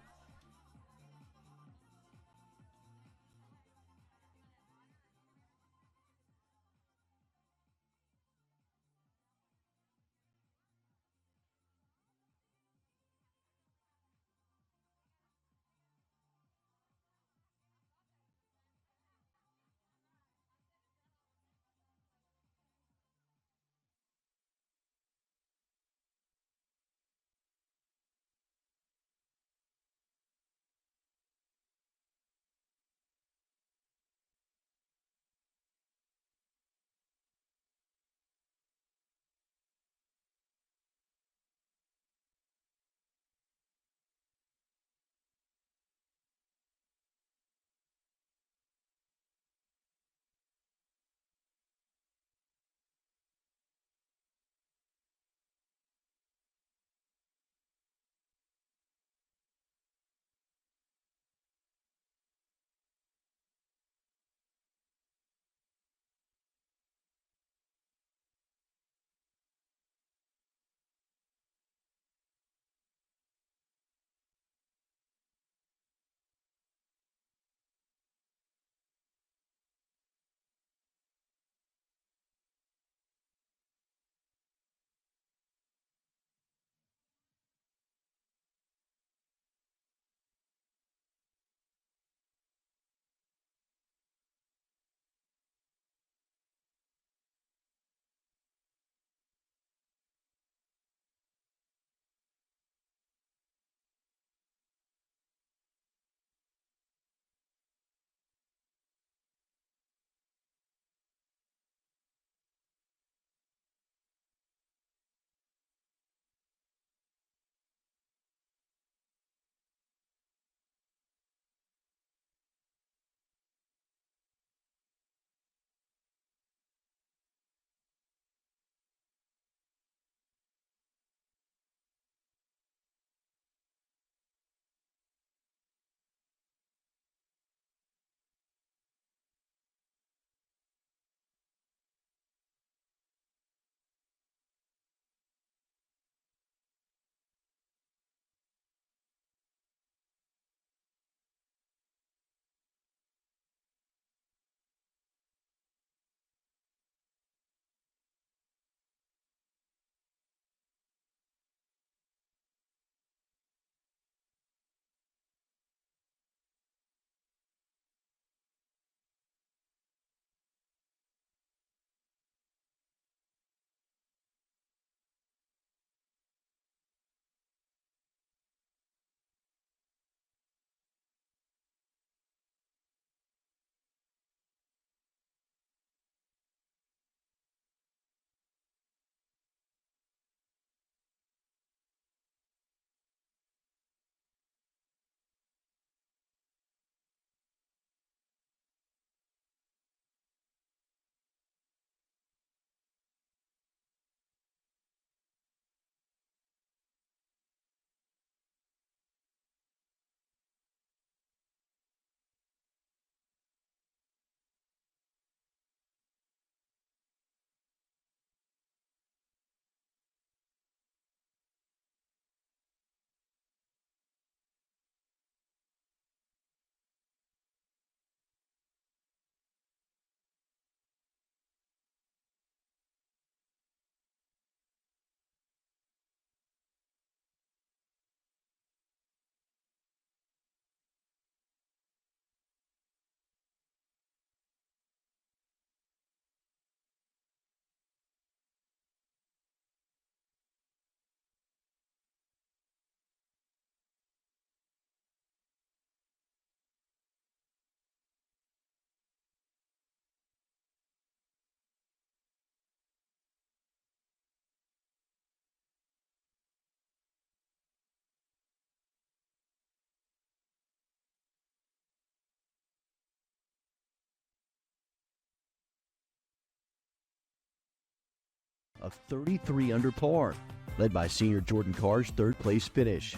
of 33 under par, led by senior Jordan Carr's third-place finish.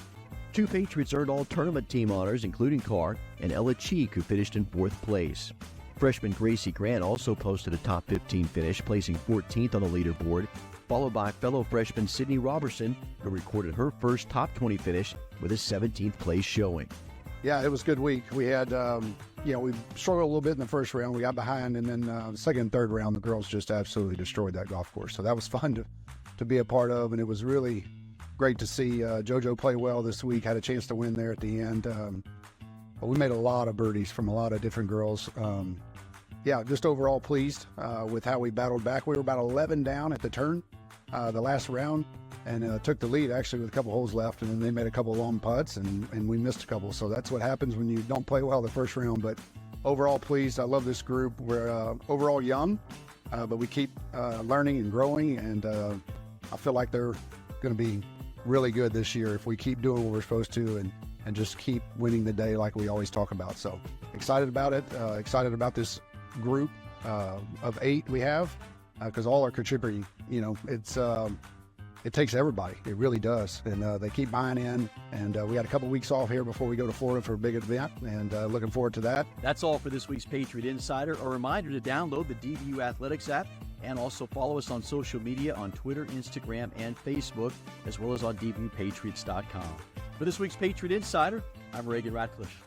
2 Patriots earned all tournament team honors, including Carr and Ella Cheek, who finished in 4th place. Freshman Gracie Grant also posted a top 15 finish, placing 14th on the leaderboard, followed by fellow freshman Sydney Robertson, who recorded her first top 20 finish with a 17th place showing. Yeah, it was a good week. We had, we struggled a little bit in the first round. We got behind, and then the second and third round, the girls just absolutely destroyed that golf course. So that was fun to be a part of, and it was really great to see JoJo play well this week. Had a chance to win there at the end. But we made a lot of birdies from a lot of different girls. Just overall pleased with how we battled back. We were about 11 down at the turn, the last round, and took the lead actually with a couple holes left, and then they made a couple long putts, and we missed a couple. So that's what happens when you don't play well the first round. But overall pleased. I love this group. We're overall young, but we keep learning and growing, and I feel like they're going to be really good this year if we keep doing what we're supposed to and just keep winning the day like we always talk about. So excited about it, excited about this group of 8 we have, because all are contributing. It takes everybody. It really does. And they keep buying in. And we got a couple weeks off here before we go to Florida for a big event, and looking forward to that. That's all for this week's Patriot Insider. A reminder to download the DBU Athletics app and also follow us on social media on Twitter, Instagram, and Facebook, as well as on dbupatriots.com. For this week's Patriot Insider, I'm Reagan Ratcliffe.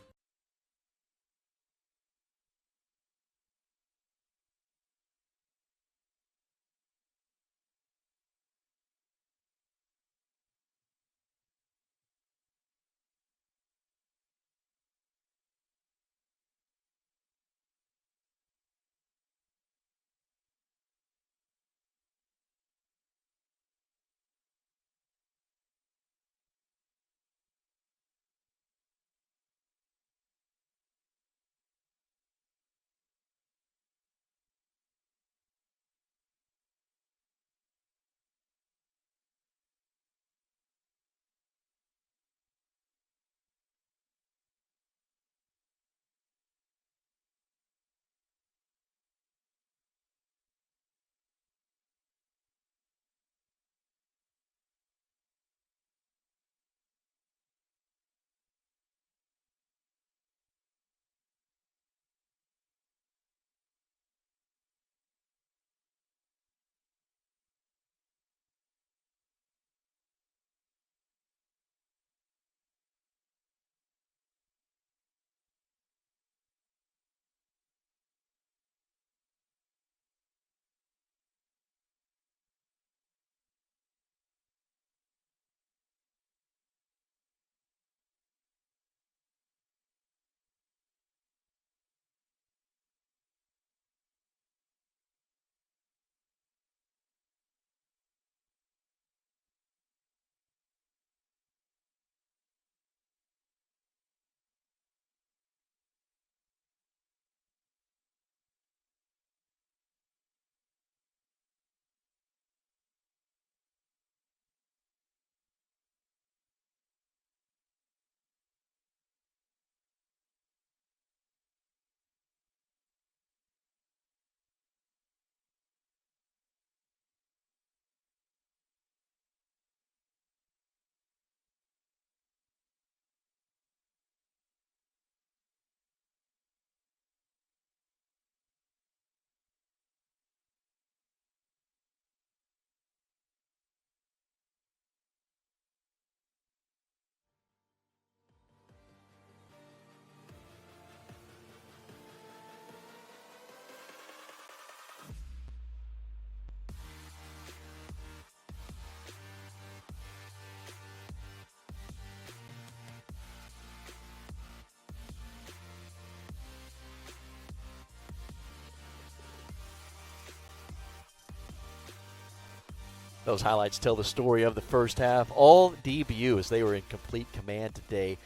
Those highlights tell the story of the first half. All DBU as they were in complete command today.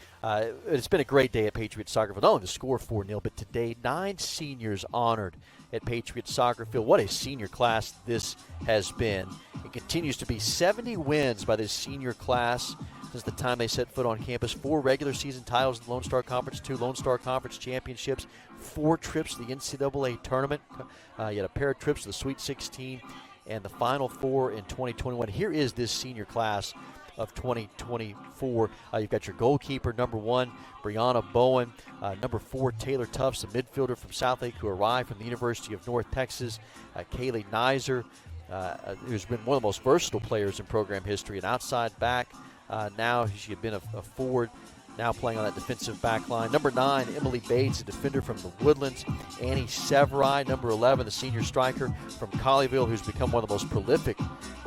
It's been a great day at Patriot Soccer Field. Not only the score 4-0, but today 9 seniors honored at Patriot Soccer Field. What a senior class this has been. It continues to be 70 wins by this senior class since the time they set foot on campus. 4 regular season titles in the Lone Star Conference, 2 Lone Star Conference championships, 4 trips to the NCAA tournament. You had a pair of trips to the Sweet 16. and the Final Four in 2021. Here is this senior class of 2024. You've got your goalkeeper, number 1, Brianna Bowen. Number 4, Taylor Tufts, a midfielder from Southlake who arrived from the University of North Texas. Kaylee Nizer, who's been one of the most versatile players in program history, an outside back. Now she had been a forward, now playing on that defensive back line. Number 9, Emily Bates, a defender from the Woodlands. Annie Severai, number 11, the senior striker from Colleyville, who's become one of the most prolific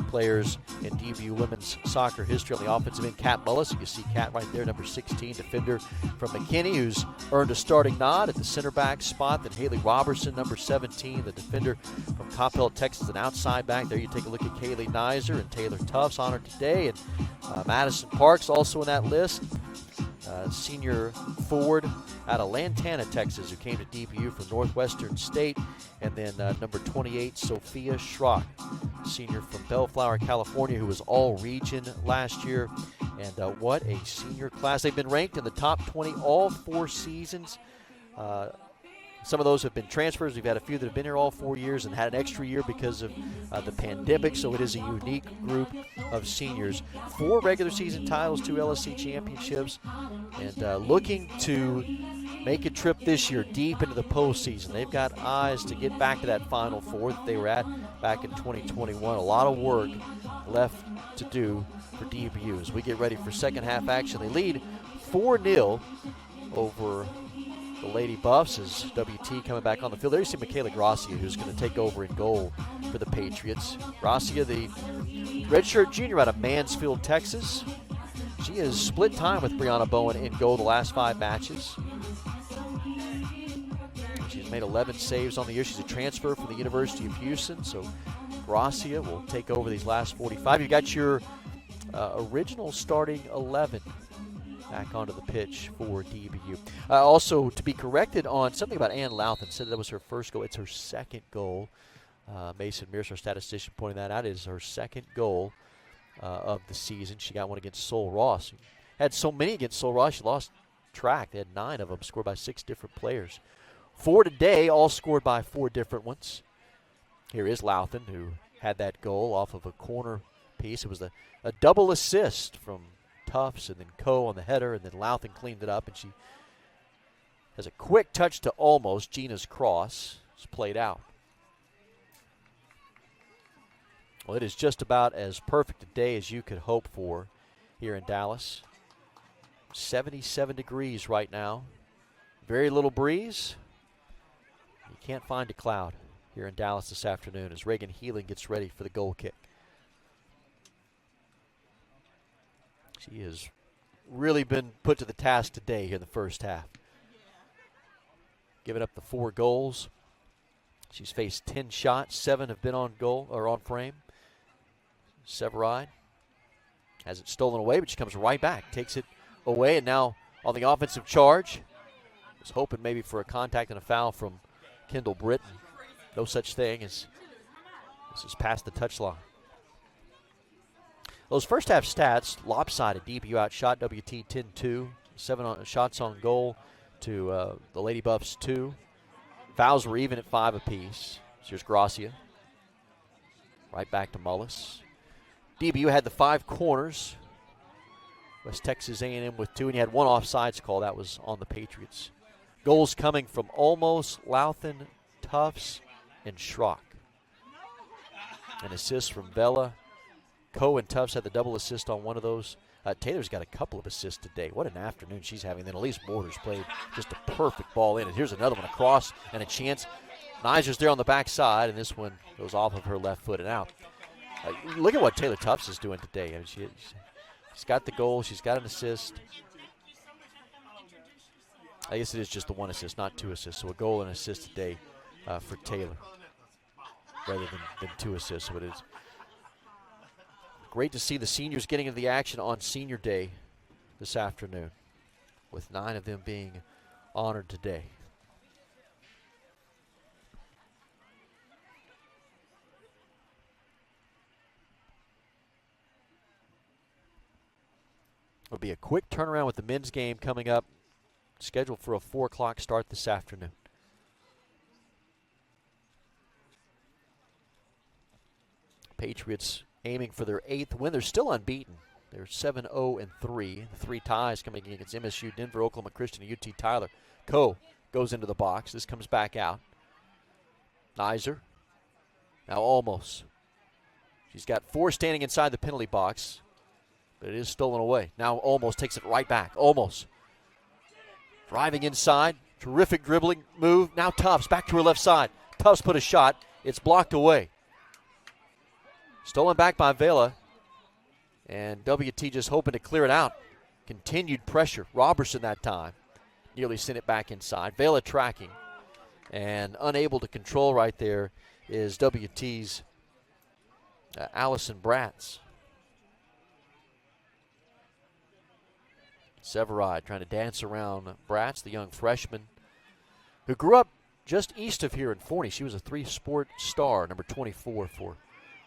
players in DBU women's soccer history. On the offensive end, Kat Mullis, you can see Kat right there, number 16, defender from McKinney, who's earned a starting nod at the center back spot. Then Haley Robertson, number 17, the defender from Coppell, Texas, an outside back. There you take a look at Kaylee Nizer and Taylor Tufts honored today. And Madison Parks also in that list. Senior forward out of Lantana, Texas, who came to DBU from Northwestern State. And then number 28, Sophia Schrock, senior from Bellflower, California, who was all-region last year. And what a senior class. They've been ranked in the top 20 all 4 seasons. Some of those have been transfers. We've had a few that have been here all 4 years and had an extra year because of the pandemic, so it is a unique group of seniors. 4 regular season titles, 2 LSC championships, and looking to make a trip this year deep into the postseason. They've got eyes to get back to that Final Four that they were at back in 2021. A lot of work left to do for DBU as we get ready for second half action. They lead 4-0 over the Lady Buffs as WT coming back on the field. There you see Michaela Gracia, who's going to take over in goal for the Patriots. Gracia, the redshirt junior out of Mansfield, Texas. She has split time with Brianna Bowen in goal the last 5 matches. She's made 11 saves on the year. She's a transfer from the University of Houston, so Gracia will take over these last 45. You got your original starting 11 back onto the pitch for DBU. Also, to be corrected on something about Ann Louthan, said that was her first goal. It's her second goal. Mason Mears, our statistician, pointing that out. It is her second goal of the season. She got one against Sol Ross. Had so many against Sol Ross, she lost track. They had 9 of them, scored by 6 different players. 4 today, all scored by 4 different ones. Here is Louthan, who had that goal off of a corner piece. It was a double assist from Tufts and then Coe on the header, and then Louthan cleaned it up, and she has a quick touch to almost Gina's cross. It's played out. Well, it is just about as perfect a day as you could hope for here in Dallas. 77 degrees right now. Very little breeze. You can't find a cloud here in Dallas this afternoon as Reagan Healing gets ready for the goal kick. She has really been put to the task today here in the first half. Giving up the 4 goals. She's faced 10 shots. 7 have been on goal or on frame. Severide has it stolen away, but she comes right back, takes it away, and now on the offensive charge. Was hoping maybe for a contact and a foul from Kendall Britton. No such thing as this is past the touchline. Those first half stats, lopsided. DBU outshot WT 10-2. 7 shots on goal to the Lady Buffs 2. Fouls were even at 5 apiece. Here's Gracia. Right back to Mullis. DBU had the 5 corners. West Texas A&M with 2, and you had 1 offsides call. That was on the Patriots. Goals coming from Olmos, Louthan, Tufts, and Schrock. An assist from Bella. Coe and Tufts had the double assist on one of those. Taylor's got a couple of assists today. What an afternoon she's having. Then Elise Borders played just a perfect ball in. And here's another one across and a chance. Nizer's there on the backside, and this one goes off of her left foot and out. Look at what Taylor Tufts is doing today. I mean, she's got the goal. She's got an assist. I guess it is just the 1 assist, not 2 assists. So a goal and assist today for Taylor rather than 2 assists. So it is great to see the seniors getting into the action on Senior Day this afternoon, with 9 of them being honored today. It'll be a quick turnaround with the men's game coming up, scheduled for a 4 o'clock start this afternoon. Patriots aiming for their 8th win. They're still unbeaten. They're 7-0-3. The 3 ties coming against MSU, Denver, Oklahoma Christian, and UT Tyler. Coe goes into the box. This comes back out. Nizer. Now almost. She's got 4 standing inside the penalty box, but it is stolen away. Now almost takes it right back. Almost. Driving inside. Terrific dribbling move. Now Tufts back to her left side. Tufts put a shot. It's blocked away. Stolen back by Vela. And WT just hoping to clear it out. Continued pressure. Robertson that time. Nearly sent it back inside. Vela tracking. And unable to control right there is WT's Allison Bratz. Severide trying to dance around Bratz, the young freshman, who grew up just east of here in Forney. She was a 3-sport star, number 24 for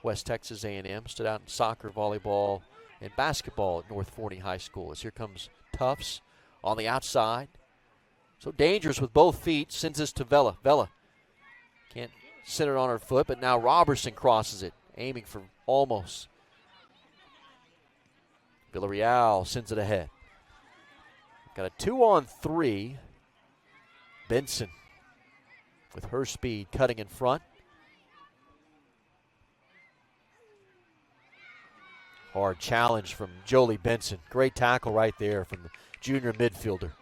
West Texas A&M. Stood out in soccer, volleyball, and basketball at North Forney High School. As here comes Tufts on the outside. So dangerous with both feet. Sends this to Vela. Vela can't center it on her foot, but now Robertson crosses it, aiming for almost. Villarreal sends it ahead. Got a 2-on-3. Benson with her speed cutting in front. Hard challenge from Jolie Benson. Great tackle right there from the junior midfielder.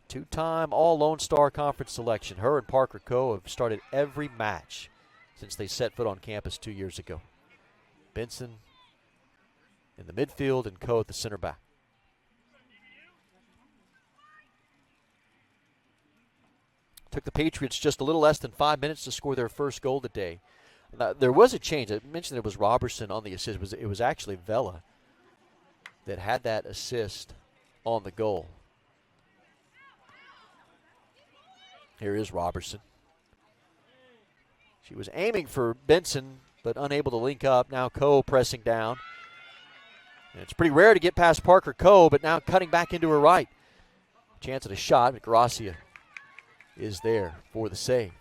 2-time All-Lone Star Conference selection. Her and Parker Coe have started every match since they set foot on campus 2 years ago. Benson in the midfield and Coe at the center back. Took the Patriots just a little less than 5 minutes to score their first goal today. There was a change. I mentioned it was Robertson on the assist. It was actually Vela that had that assist on the goal. Here is Robertson. She was aiming for Benson, but unable to link up. Now Coe pressing down. And it's pretty rare to get past Parker Coe, but now cutting back into her right. Chance at a shot, but Gracia is there for the save.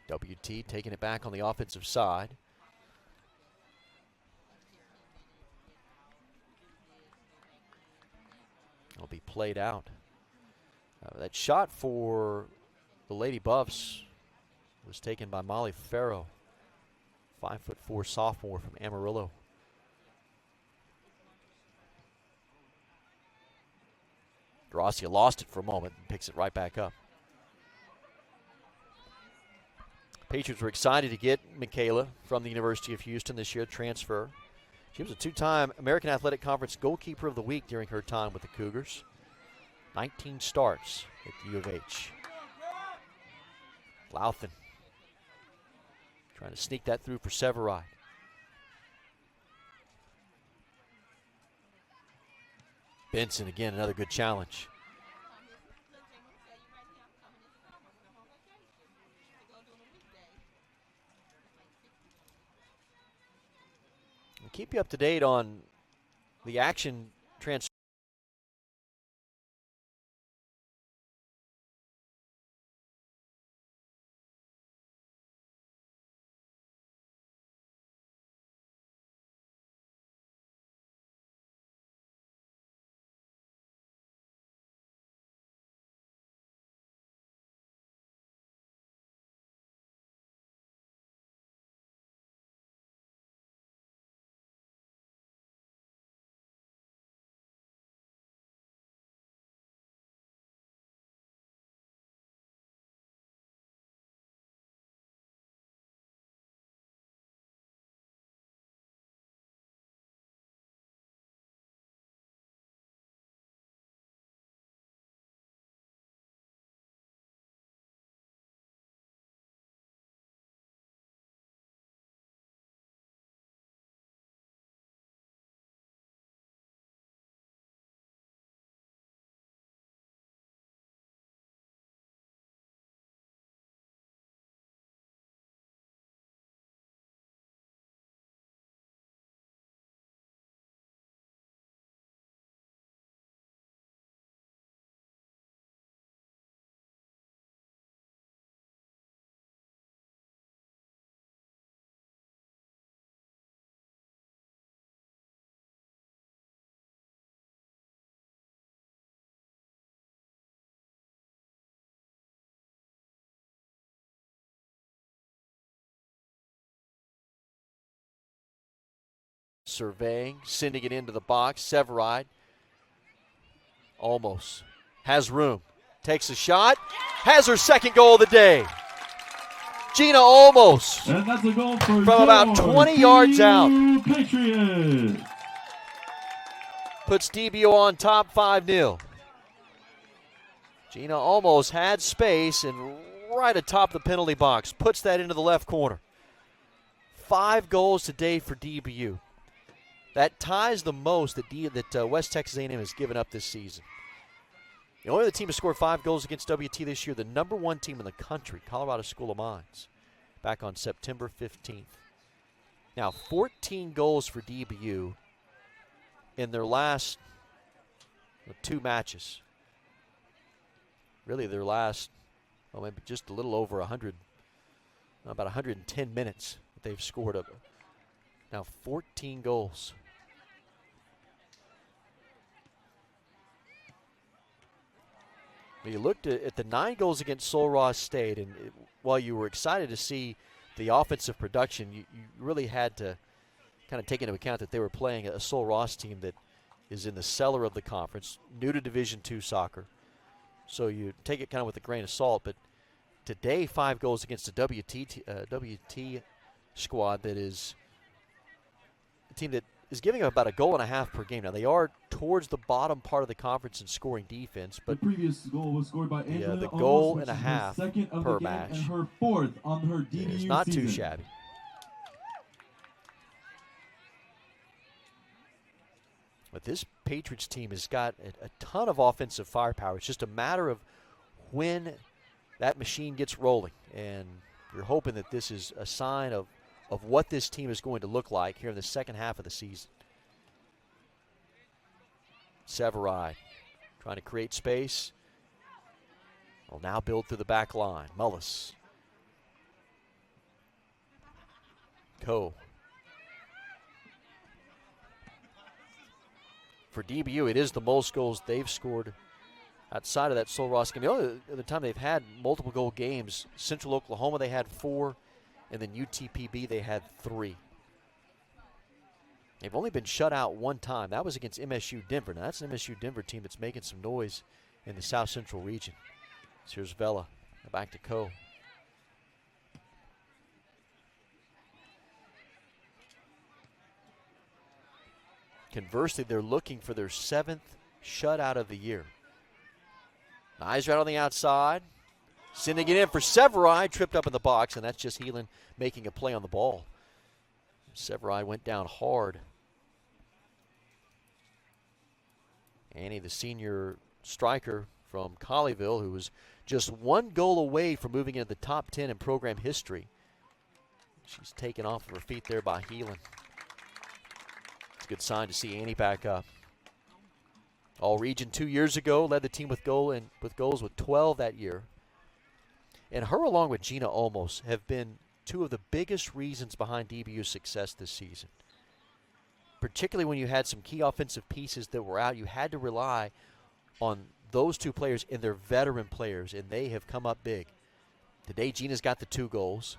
WT taking it back on the offensive side. It'll be played out. That shot for the Lady Buffs was taken by Molly Farrow, 5'4" sophomore from Amarillo. Gracia lost it for a moment and picks it right back up. Patriots were excited to get Michaela from the University of Houston this year, transfer. She was a 2-time American Athletic Conference Goalkeeper of the Week during her time with the Cougars. 19 starts at the U of H. Louthan trying to sneak that through for Severide. Benson again, another good challenge. We'll keep you up to date on the action transfer. surveying, sending it into the box. Severide almost has room. Takes a shot. Has her second goal of the day. Gina almost And that's a goal for from about 20 yards out. Patriots. Puts DBU on top 5-0. Gina almost had space and right atop the penalty box. Puts that into the left corner. 5 goals today for DBU. That ties the most that West Texas A&M has given up this season. The only other team to score 5 goals against WT this year, the number 1 team in the country, Colorado School of Mines, back on September 15th. Now, 14 goals for DBU in their last 2 matches. Really, their last, well, maybe just a little over 100, about 110 minutes that they've scored. Now, 14 goals. You looked at the 9 goals against Sul Ross State, and while you were excited to see the offensive production, you really had to kind of take into account that they were playing a Sul Ross team that is in the cellar of the conference, new to Division II soccer. So you take it kind of with a grain of salt. But today, 5 goals against a WT squad that is a team that is giving about a goal and a half per game. Now, they are towards the bottom part of the conference in scoring defense, but the previous goal was scored by Angela the Olmos, goal which and a is her half second of per the game match and her 4th on her DBU is not season. too shabby. But this Patriots team has got a ton of offensive firepower. It's just a matter of when that machine gets rolling. And you're hoping that this is a sign of what this team is going to look like here in the second half of the season. Severide trying to create space. Will now build through the back line. Mullis. Coe. For DBU, it is the most goals they've scored outside of that Sul Ross game. The only other time they've had multiple goal games, Central Oklahoma, they had 4, and then UTPB, they had 3. They've only been shut out 1 time. That was against MSU Denver. Now, that's an MSU Denver team that's making some noise in the South Central region. So here's Vela. Back to Coe. Conversely, they're looking for their 7th shutout of the year. Eyes right on the outside. Sending it in for Severide. Tripped up in the box, and that's just Heelan making a play on the ball. Severide went down hard. Annie, the senior striker from Colleyville, who was just 1 goal away from moving into the top 10 in program history. She's taken off of her feet there by Heelan. It's a good sign to see Annie back up. All region 2 years ago, led the team with goals with 12 that year. And her, along with Gina Olmos, have been 2 of the biggest reasons behind DBU's success this season. Particularly when you had some key offensive pieces that were out, you had to rely on those 2 players and their veteran players, and they have come up big. Today, Gina's got the 2 goals.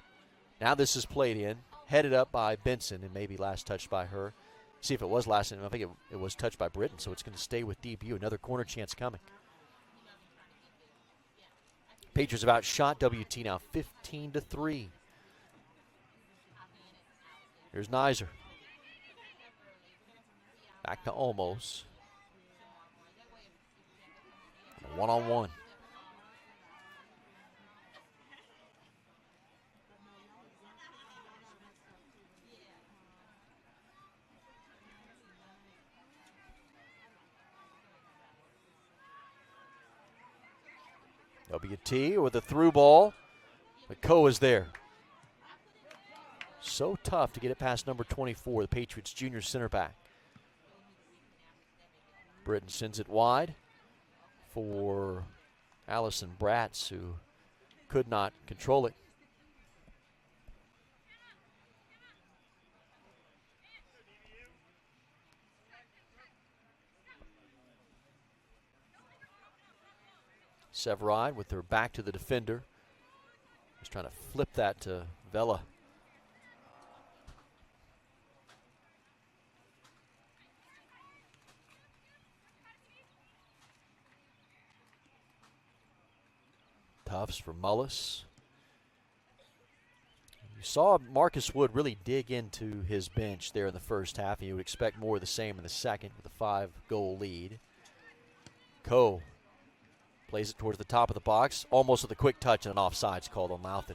Now this is played in, headed up by Benson, and maybe last touched by her. See if it was last, I think it was touched by Britton, so it's going to stay with DBU. Another corner chance coming. Patriots have outshot WT now 15-3. Here's Nizer. Back to Olmos. One-on-one. WT with a through ball, but Coe is there. So tough to get it past number 24, the Patriots junior center back. Britton sends it wide for Allison Bratz, who could not control it. Severide with her back to the defender. Just trying to flip that to Vela. Tufts for Mullis. You saw Marcus Wood really dig into his bench there in the first half, and you would expect more of the same in the second with a 5-goal lead. Coe plays it towards the top of the box, almost with a quick touch and an offsides called on Louthan.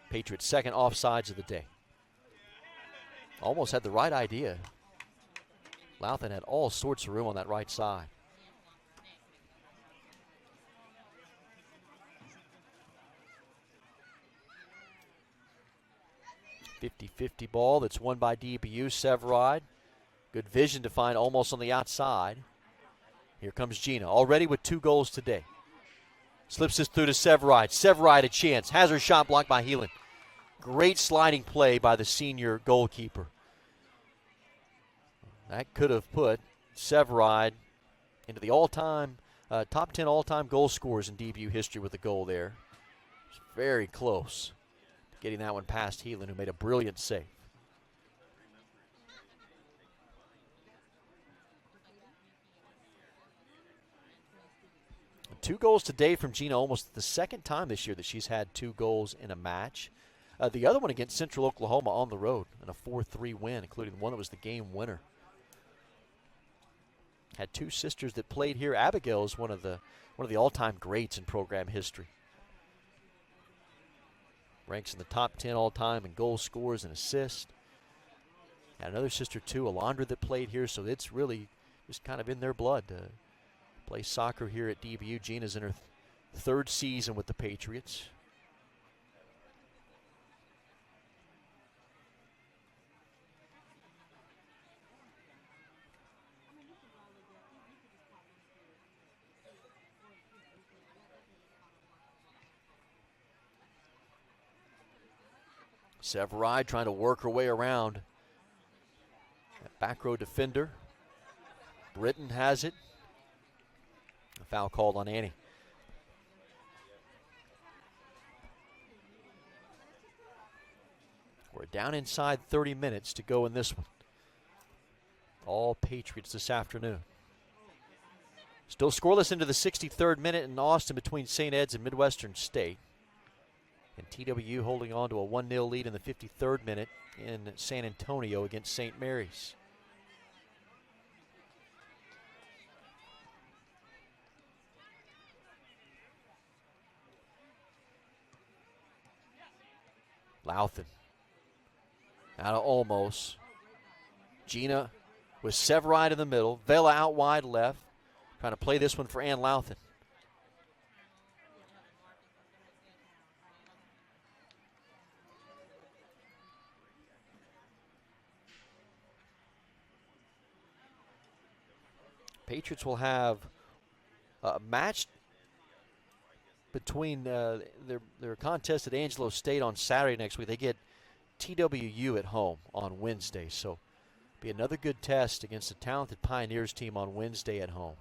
Patriots' second offsides of the day. Almost had the right idea. Louthan had all sorts of room on that right side. 50-50 ball that's won by DBU. Severide, good vision to find almost on the outside. Here comes Gina, already with 2 goals today. Slips this through to Severide. Severide a chance, has her shot blocked by Heelan. Great sliding play by the senior goalkeeper. That could have put Severide into the all-time, top 10 all-time goal scorers in DBU history with a goal there. It's very close. Getting that one past Heelan, who made a brilliant save. Two goals today from Gina, almost the second time this year that she's had 2 goals in a match. The other one against Central Oklahoma on the road in a 4-3 win, including the one that was the game winner. Had 2 sisters that played here. Abigail is one of the all-time greats in program history. Ranks in the top 10 all-time in goal scores and assists. Got another sister too, Alondra, that played here, so it's really just kind of in their blood to play soccer here at DBU. Gina's in her 3rd season with the Patriots. Severide trying to work her way around that back row defender. Britton has it. A foul called on Annie. We're down inside 30 minutes to go in this one. All Patriots this afternoon. Still scoreless into the 63rd minute in Austin between St. Ed's and Midwestern State. And TWU holding on to a 1-0 lead in the 53rd minute in San Antonio against St. Mary's. Louthan out of Olmos. Gina with Severide in the middle. Vela out wide left. Trying to play this one for Ann Louthan. Patriots will have a match between their contest at Angelo State on Saturday next week. They get TWU at home on Wednesday, so be another good test against the talented Pioneers team on Wednesday at home.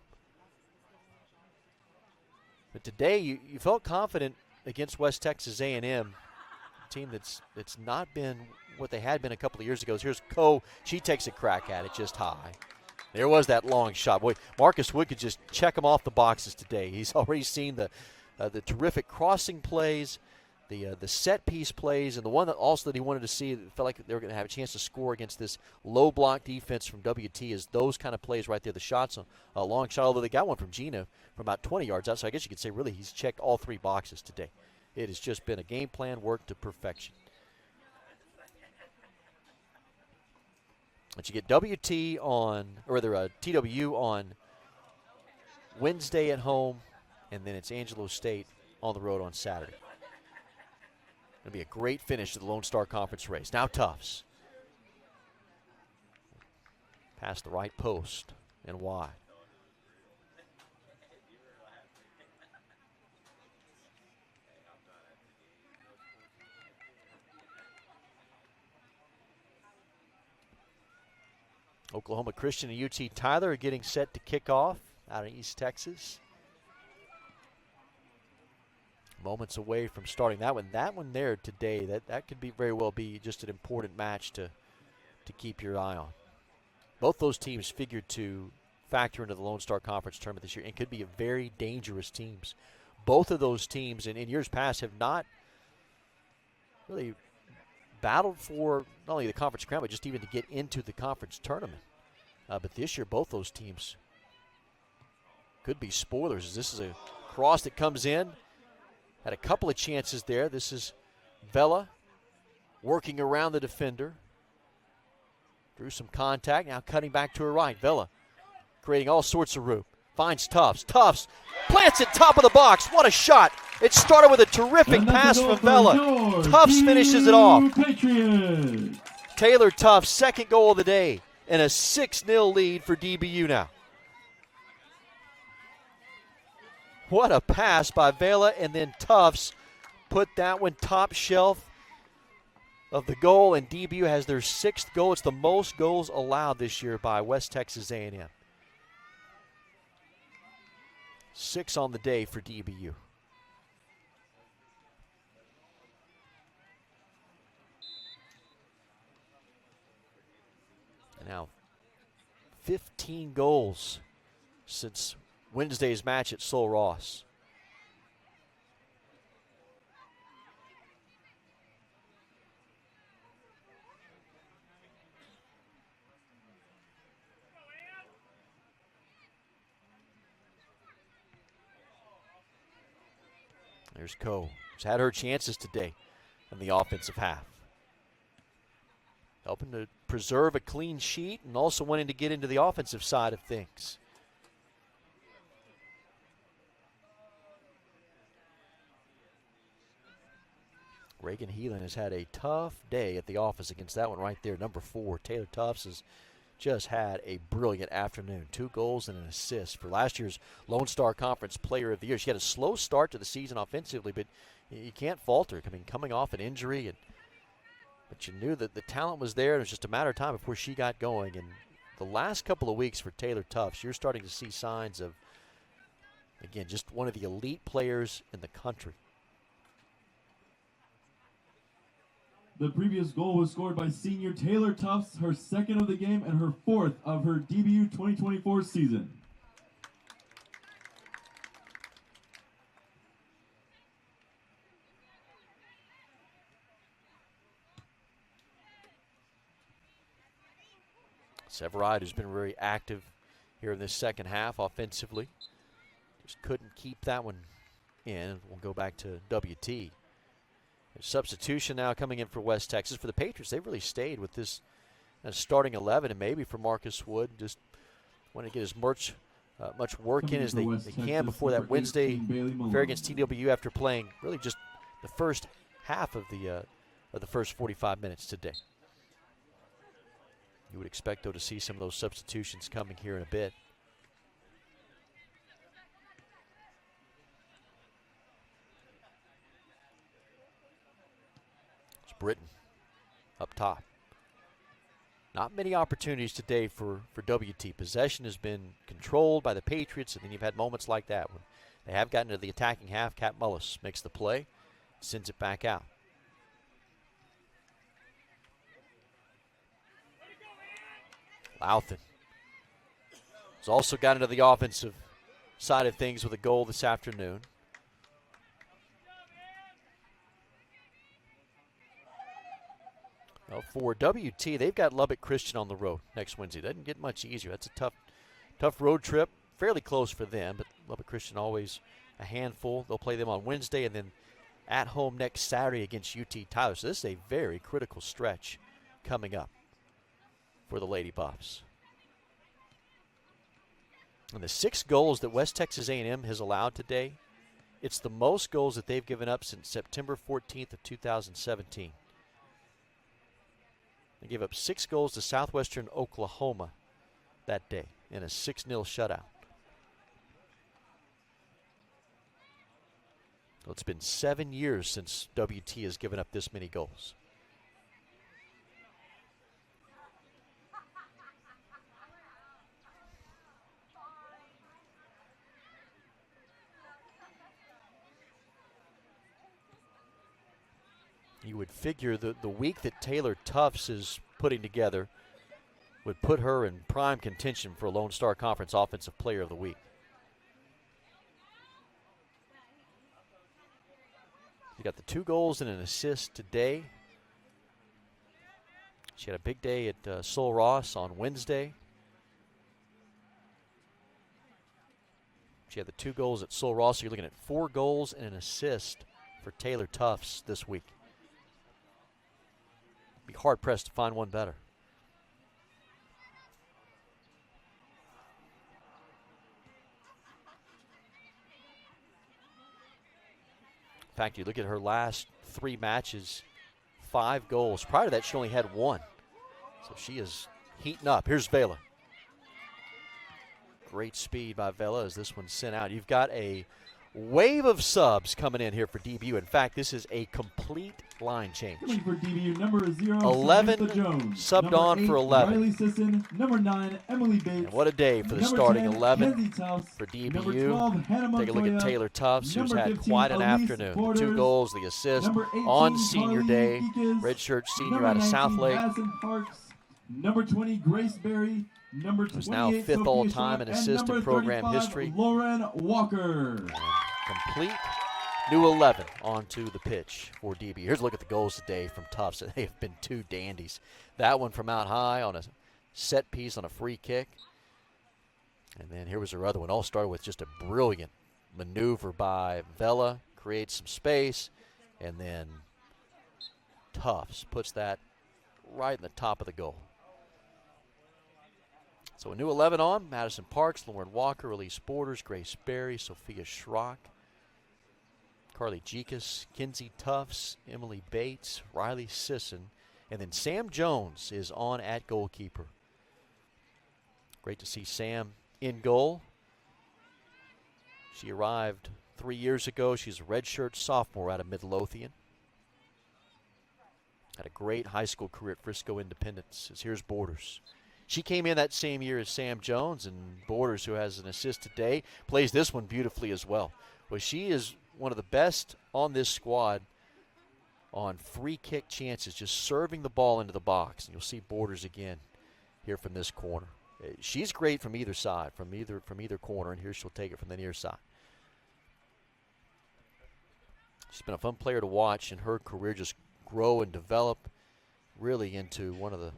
But today you felt confident against West Texas A&M, a team that's not been what they had been a couple of years ago. Here's Coe. She takes a crack at it just high. There was that long shot. Boy, Marcus Wood could just check him off the boxes today. He's already seen the terrific crossing plays, the set piece plays, and the one that he wanted to see that felt like they were going to have a chance to score against this low block defense from WT is those kind of plays right there. The shots, a long shot, although they got one from Gina from about 20 yards out. So I guess you could say really he's checked all 3 boxes today. It has just been a game plan worked to perfection. But you get TWU on Wednesday at home, and then it's Angelo State on the road on Saturday. It'll be a great finish to the Lone Star Conference race. Now Tufts. Past the right post and wide. Oklahoma Christian and UT Tyler are getting set to kick off out of East Texas. Moments away from starting that one. That one there today, that could be very well be just an important match to keep your eye on. both those teams figured to factor into the Lone Star Conference tournament this year and could be very dangerous teams. Both of those teams in years past have not really battled for not only the conference crown, but just even to get into the conference tournament. But this year, both those teams could be spoilers, as this is a cross that comes in. Had a couple of chances there. This is Vela working around the defender. Drew some contact, now cutting back to her right. Vela creating all sorts of room. Finds Tufts. Tufts plants it top of the box. What a shot. It started with a terrific pass from Vela. Tufts finishes it off. Patriots. Taylor Tufts, second goal of the day, and a 6-0 lead for DBU now. What a pass by Vela, and then Tufts put that one top shelf of the goal, and DBU has their 6th goal. It's the most goals allowed this year by West Texas A&M. 6 on the day for DBU. And now 15 goals since Wednesday's match at Sul Ross. There's Coe. She's had her chances today in the offensive half. Helping to preserve a clean sheet and also wanting to get into the offensive side of things. Reagan Heelan has had a tough day at the office against that one right there. Number 4, Taylor Tufts has just had a brilliant afternoon. 2 goals and an assist for last year's Lone Star Conference Player of the Year. She had a slow start to the season offensively, but you can't falter. I mean, coming off an injury, but you knew that the talent was there, and it was just a matter of time before she got going. And the last couple of weeks for Taylor Tufts, you're starting to see signs of, again, just one of the elite players in the country. The previous goal was scored by senior Taylor Tufts, her 2nd of the game and her 4th of her DBU 2024 season. Severide has been very active here in this second half offensively. Just couldn't keep that one in. We'll go back to WT. Substitution now coming in for West Texas. For the Patriots, they've really stayed with this starting 11, and maybe for Marcus Wood, just want to get as much work in as they can before that Wednesday affair against TWU after playing really just the first half of the first 45 minutes today. You would expect, though, to see some of those substitutions coming here in a bit. Britton up top. Not many opportunities today for WT. Possession has been controlled by the Patriots, and then you've had moments like that when they have gotten to the attacking half. Kat Mullis makes the play, sends it back out. Louthan has also got into the offensive side of things with a goal this afternoon. Well, for WT, they've got Lubbock Christian on the road next Wednesday. Doesn't get much easier. That's a tough road trip. Fairly close for them, but Lubbock Christian always a handful. They'll play them on Wednesday and then at home next Saturday against UT Tyler. So this is a very critical stretch coming up for the Lady Buffs. And the 6 goals that West Texas A&M has allowed today, it's the most goals that they've given up since September 14th of 2017. They gave up 6 goals to Southwestern Oklahoma that day in a 6-0 shutout. Well, it's been 7 years since WT has given up this many goals. You would figure the week that Taylor Tufts is putting together, would put her in prime contention for Lone Star Conference Offensive Player of the Week. She got the 2 goals and an assist today. She had a big day at Sul Ross on Wednesday. She had the 2 goals at Sul Ross. So you're looking at 4 goals and an assist for Taylor Tufts this week. Be hard-pressed to find one better. In fact, you look at her last 3 matches, 5 goals. Prior to that, she only had 1. So she is heating up. Here's Vela. Great speed by Vela as this one's sent out. You've got a wave of subs coming in here for DBU. In fact, this is a complete line change. Coming for DBU, number 0, 11 Samantha Jones. subbed Number on 8, for 11. Riley Sisson. Number 9, Emily Bates. And what a day for the Number starting 10, 11 Kenzie Tufts. for Number DBU. 12, Hannah Take a look at Montoya. Taylor Tufts, who's Number had 15, quite an Elise afternoon. Borders. The 2 goals, the assist Number 18, on senior Carly day. Geekas. Redshirt senior Number out of 19, Southlake. Madison Parks. Number 20, Grace Berry. Number 28, Who's now 5th Sophia all-time Schott. in assist and in program 35, history. Lauren Walker. And complete new 11 onto the pitch for DB. Here's a look at the goals today from Tufts. They have been 2 dandies. That one from out high on a set piece on a free kick. And then here was her other one. All started with just a brilliant maneuver by Vela. Creates some space. And then Tufts puts that right in the top of the goal. So a new 11 on. Madison Parks, Lauren Walker, Elise Borders, Grace Berry, Sophia Schrock, Carly Geekas, Kinsey Tufts, Emily Bates, Riley Sisson, and then Sam Jones is on at goalkeeper. Great to see Sam in goal. She arrived 3 years ago. She's a redshirt sophomore out of Midlothian. Had a great high school career at Frisco Independence. Here's Borders. She came in that same year as Sam Jones, and Borders, who has an assist today, plays this one beautifully as well. Well, she is one of the best on this squad on free kick chances, just serving the ball into the box. And you'll see Borders again here from this corner. She's great from either side, from either corner, and here she'll take it from the near side. She's been a fun player to watch, and her career just grow and develop really into one of the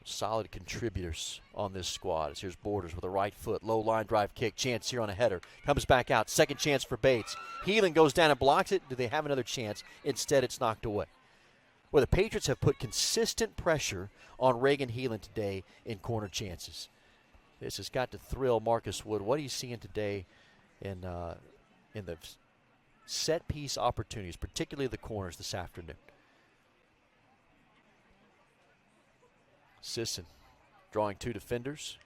solid contributors on this squad. Here's Borders with a right foot, low line drive kick, chance here on a header, comes back out, second chance for Bates. Heelan goes down and blocks it. Do they have another chance? Instead, it's knocked away. Well, the Patriots have put consistent pressure on Reagan Heelan today in corner chances. This has got to thrill Marcus Wood. What are you seeing today in the set piece opportunities, particularly the corners this afternoon? Sisson drawing 2 defenders.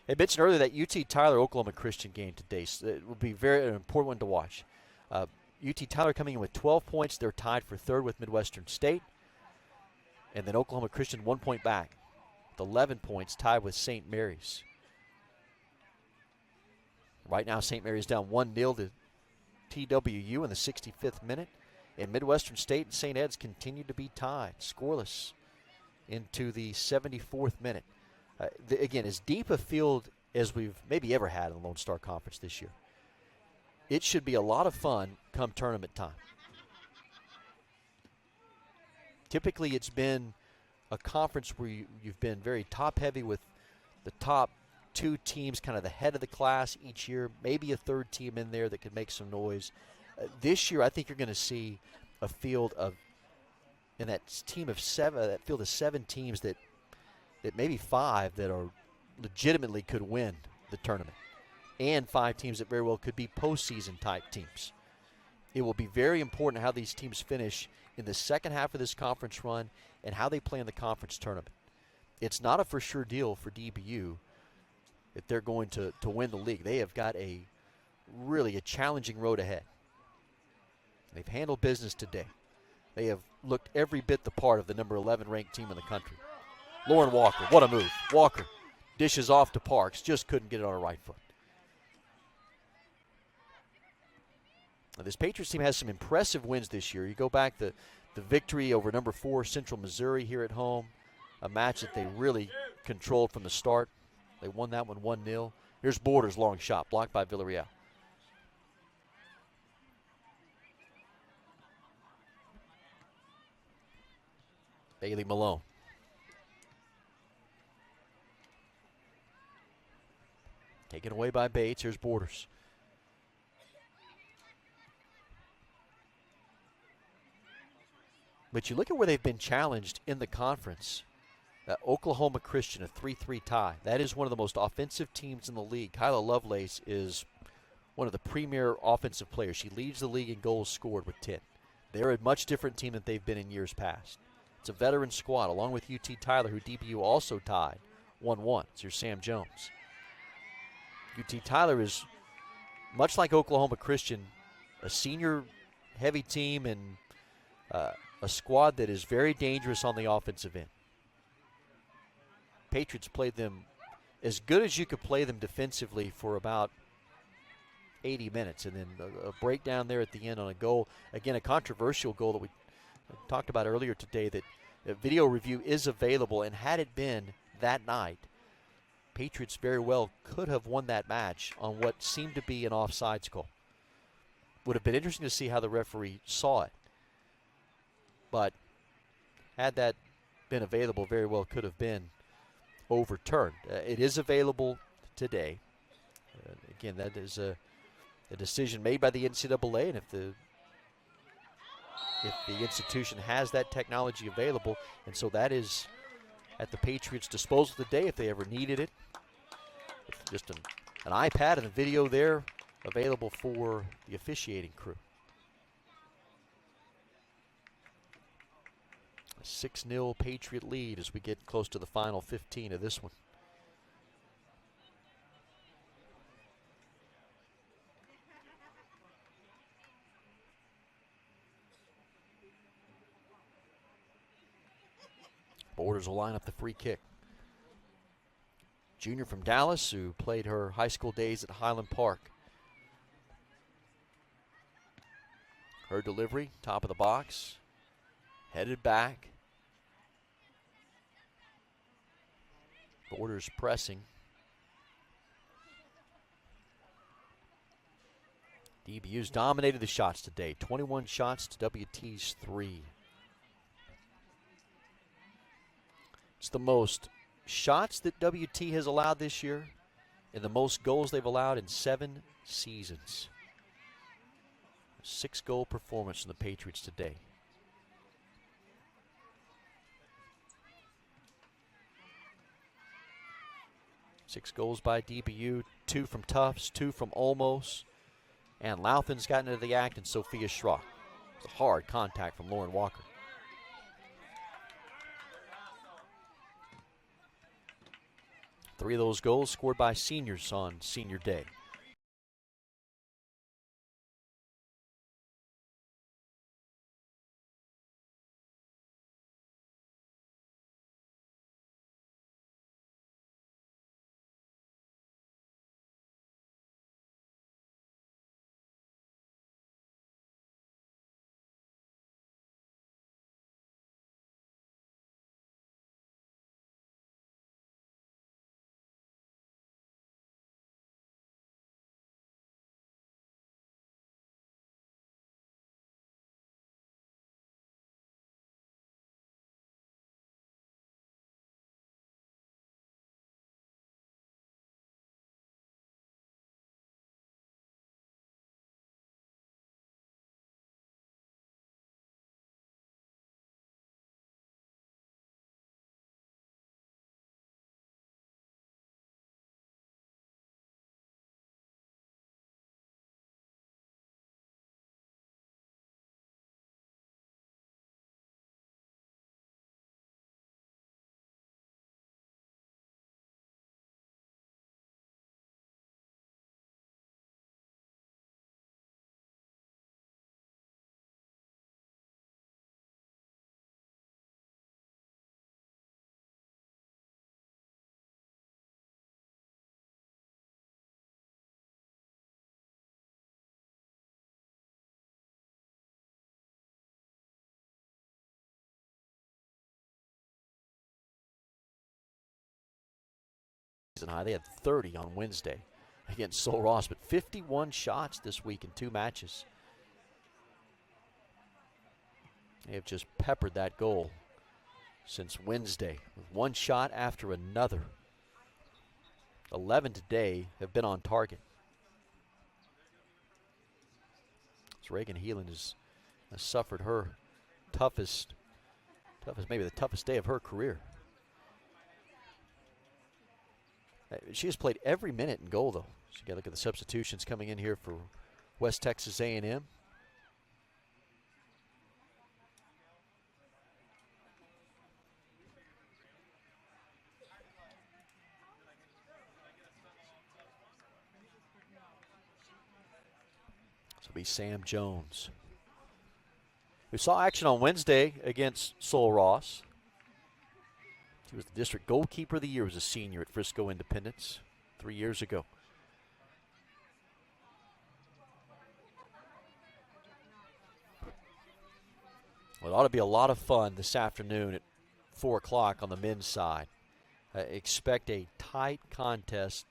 I mentioned earlier that UT Tyler Oklahoma Christian game today. So it will be an important one to watch. UT Tyler coming in with 12 points. They're tied for 3rd with Midwestern State. And then Oklahoma Christian 1 point back with 11 points, tied with St. Mary's. Right now, St. Mary's down 1-0 to TWU in the 65th minute. And Midwestern State and St. Ed's continue to be tied, scoreless, into the 74th minute. Again, as deep a field as we've maybe ever had in the Lone Star Conference this year. It should be a lot of fun come tournament time. Typically, it's been a conference where you've been very top-heavy with the top 2 teams, kind of the head of the class each year, maybe a 3rd team in there that could make some noise. This year, I think you're going to see a field of, in that team of 7, that field of 7 teams that maybe 5 that are legitimately could win the tournament, and 5 teams that very well could be postseason type teams. It will be very important how these teams finish in the second half of this conference run and how they play in the conference tournament. It's not a for sure deal for DBU if they're going to win the league. They have got a challenging road ahead. They've handled business today. They have looked every bit the part of the number 11 ranked team in the country. Lauren Walker, what a move. Walker dishes off to Parks, just couldn't get it on her right foot. Now, this Patriots team has some impressive wins this year. You go back the victory over number 4 Central Missouri here at home, a match that they really controlled from the start. They won that one 1-0. Here's Borders' long shot, blocked by Villarreal. Bailey Malone. Taken away by Bates. Here's Borders. But you look at where they've been challenged in the conference. Oklahoma Christian, a 3-3 tie. That is one of the most offensive teams in the league. Kyla Lovelace is one of the premier offensive players. She leads the league in goals scored with 10. They're a much different team than they've been in years past. It's a veteran squad, along with UT Tyler, who DBU also tied 1-1. It's your Sam Jones. UT Tyler is, much like Oklahoma Christian, a senior-heavy team and a squad that is very dangerous on the offensive end. Patriots played them as good as you could play them defensively for about 80 minutes, and then a breakdown there at the end on a goal. Again, a controversial goal that we talked about earlier today, that video review is available, and had it been that night, Patriots very well could have won that match on what seemed to be an offsides call. Would have been interesting to see how the referee saw it. But had that been available, very well could have been overturned. It is available today. Again, that is a decision made by the NCAA, and if the institution has that technology available, and so that is at the Patriots' disposal today if they ever needed it. Just an iPad and a video there available for the officiating crew. A 6-0 Patriot lead as we get close to the final 15 of this one. Borders will line up the free kick. Junior from Dallas, who played her high school days at Highland Park. Her delivery, top of the box, headed back. Borders pressing. DBU's dominated the shots today. 21 shots to WT's 3. It's the most shots that WT has allowed this year and the most goals they've allowed in 7 seasons. 6-goal performance from the Patriots today. Six goals by DBU, 2 from Tufts, 2 from Olmos, and Louthan's gotten into the act, and Sophia Schrock. It's a hard contact from Lauren Walker. Three of those goals scored by seniors on senior day. season high. They had 30 on Wednesday against Sul Ross, but 51 shots this week in 2 matches. They have just peppered that goal since Wednesday with one shot after another. 11 today have been on target. So Reagan Heelan has suffered her toughest, maybe the toughest day of her career. She has played every minute in goal, though. So you got to look at the substitutions coming in here for West Texas A&M. This will be Sam Jones, who saw action on Wednesday against Sul Ross. He was the district goalkeeper of the year as a senior at Frisco Independence 3 years ago. Well, it ought to be a lot of fun this afternoon at 4 o'clock on the men's side. Expect a tight contest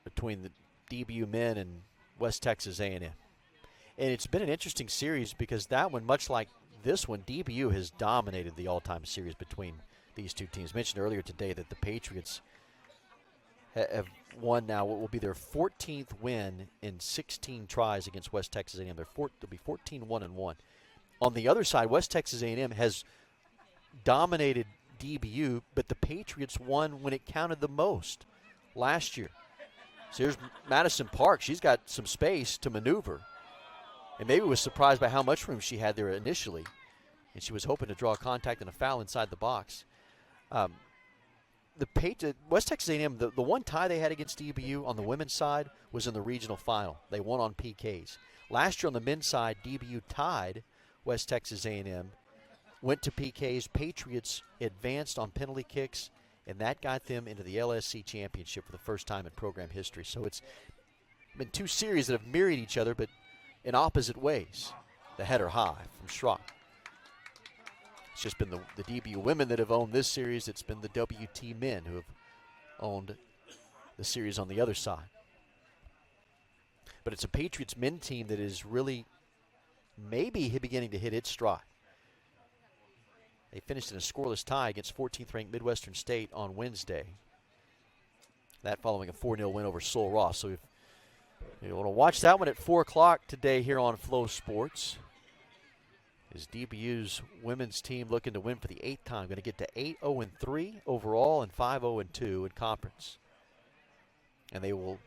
between the DBU men and West Texas A&M. And it's been an interesting series because that one, much like this one, DBU has dominated the all-time series between these two teams. Mentioned earlier today that the Patriots have won now what will be their 14th win in 16 tries against West Texas A&M. They'll be 14-1-1. On the other side, West Texas A&M has dominated DBU, but the Patriots won when it counted the most last year. So here's Madison Park. She's got some space to maneuver, and maybe was surprised by how much room she had there initially, and she was hoping to draw a contact and a foul inside the box. West Texas A&M, the one tie they had against DBU on the women's side was in the regional final. They won on PKs. Last year on the men's side, DBU tied West Texas A&M, went to PKs. Patriots advanced on penalty kicks, and that got them into the LSC championship for the first time in program history. So it's been 2 series that have mirrored each other, but in opposite ways. The header high from Schrock. It's just been the DBU women that have owned this series. It's been the WT men who have owned the series on the other side. But it's a Patriots men team that is really maybe beginning to hit its stride. They finished in a scoreless tie against 14th-ranked Midwestern State on Wednesday. That following a 4-0 win over Sul Ross. So if you want to watch that one at 4 o'clock today here on Flow Sports. Is DBU's women's team looking to win for the 8th time. Going to get to 8-0-3 overall and 5-0-2 in conference. And they will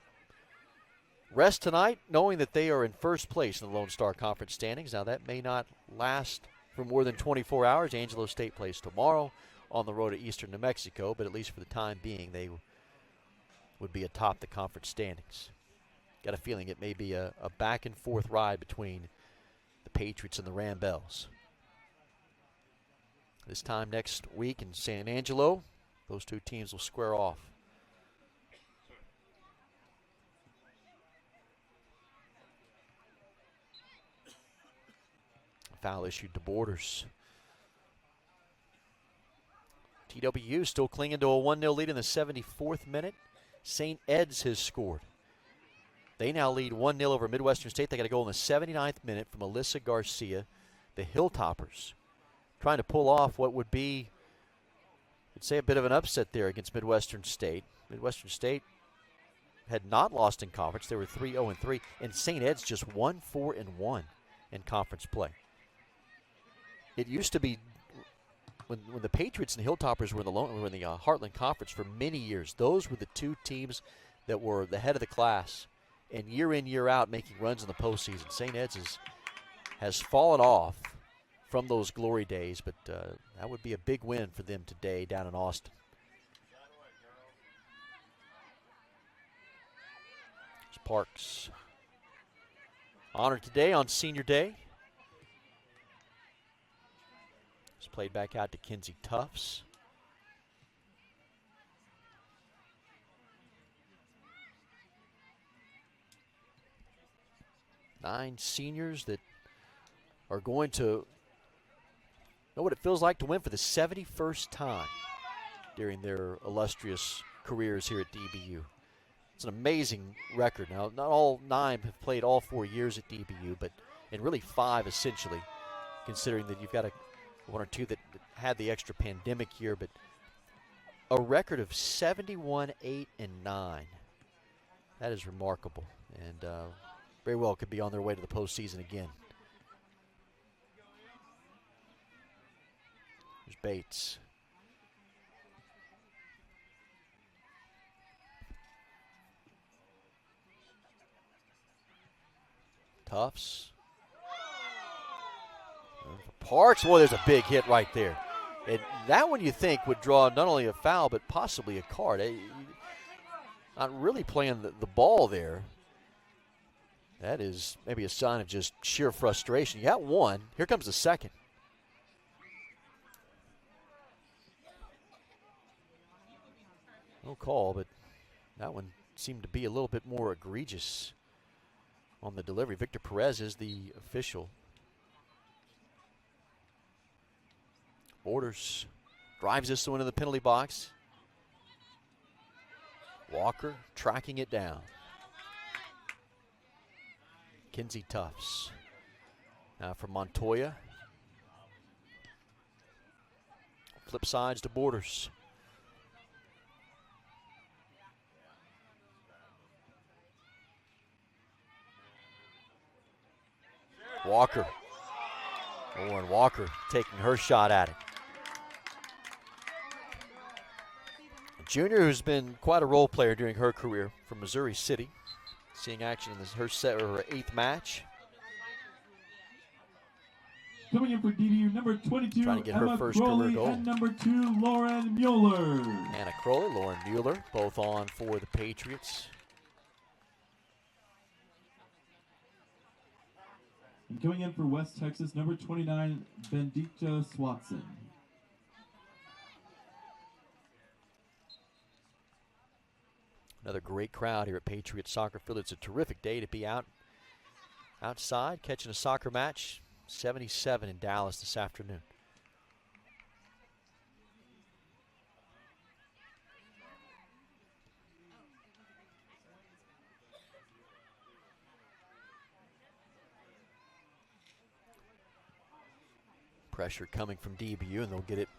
rest tonight knowing that they are in first place in the Lone Star Conference standings. Now that may not last for more than 24 hours. Angelo State plays tomorrow on the road to Eastern New Mexico, but at least for the time being they would be atop the conference standings. Got a feeling it may be a back and forth ride between the Patriots and the Rambells. This time next week in San Angelo, those two teams will square off. Foul issued to Borders. TWU still clinging to a 1-0 lead in the 74th minute. St. Ed's has scored. They now lead 1-0 over Midwestern State. They got a goal in the 79th minute from Alyssa Garcia. The Hilltoppers trying to pull off what would be, I'd say, a bit of an upset there against Midwestern State. Midwestern State had not lost in conference. They were 3-0-3, and St. Ed's just 1-4-1 in conference play. It used to be when the Patriots and the Hilltoppers were in the Heartland Conference for many years. Those were the two teams that were the head of the class, and year in, year out, making runs in the postseason. St. Ed's has fallen off from those glory days, but that would be a big win for them today down in Austin. There's Parks. Honored today on Senior Day. It's played back out to Kinsey Tufts. Nine seniors that are going to know what it feels like to win for the 71st time during their illustrious careers here at DBU. It's an amazing record. Now, not all 9 have played all 4 years at DBU, but and really 5 essentially, considering that you've got 1 or 2 that had the extra pandemic year, but a record of 71, 8, and 9. That is remarkable, and very well could be on their way to the postseason again. There's Bates. Tufts. Parks, well, there's a big hit right there. And that one you think would draw not only a foul, but possibly a card. Not really playing the ball there. That is maybe a sign of just sheer frustration. You got one. Here comes the second. No call, but that one seemed to be a little bit more egregious on the delivery. Victor Perez is the official. Borders drives this one into the penalty box. Walker tracking it down. Kinsey Tufts. Now from Montoya. Flip sides to Borders. Walker. Lauren Walker taking her shot at it. A junior who's been quite a role player during her career from Missouri City. Seeing action in her 8th match. Coming in for DBU, number 22, trying to get Emma her first Crowley, career goal. and number 2, Lauren Mueller. Anna Crowley, Lauren Mueller, both on for the Patriots. And coming in for West Texas, number 29, Bendita Swatson. Another great crowd here at Patriot Soccer Field. It's a terrific day to be outside catching a soccer match. 77 in Dallas this afternoon. Pressure coming from DBU, and they'll get it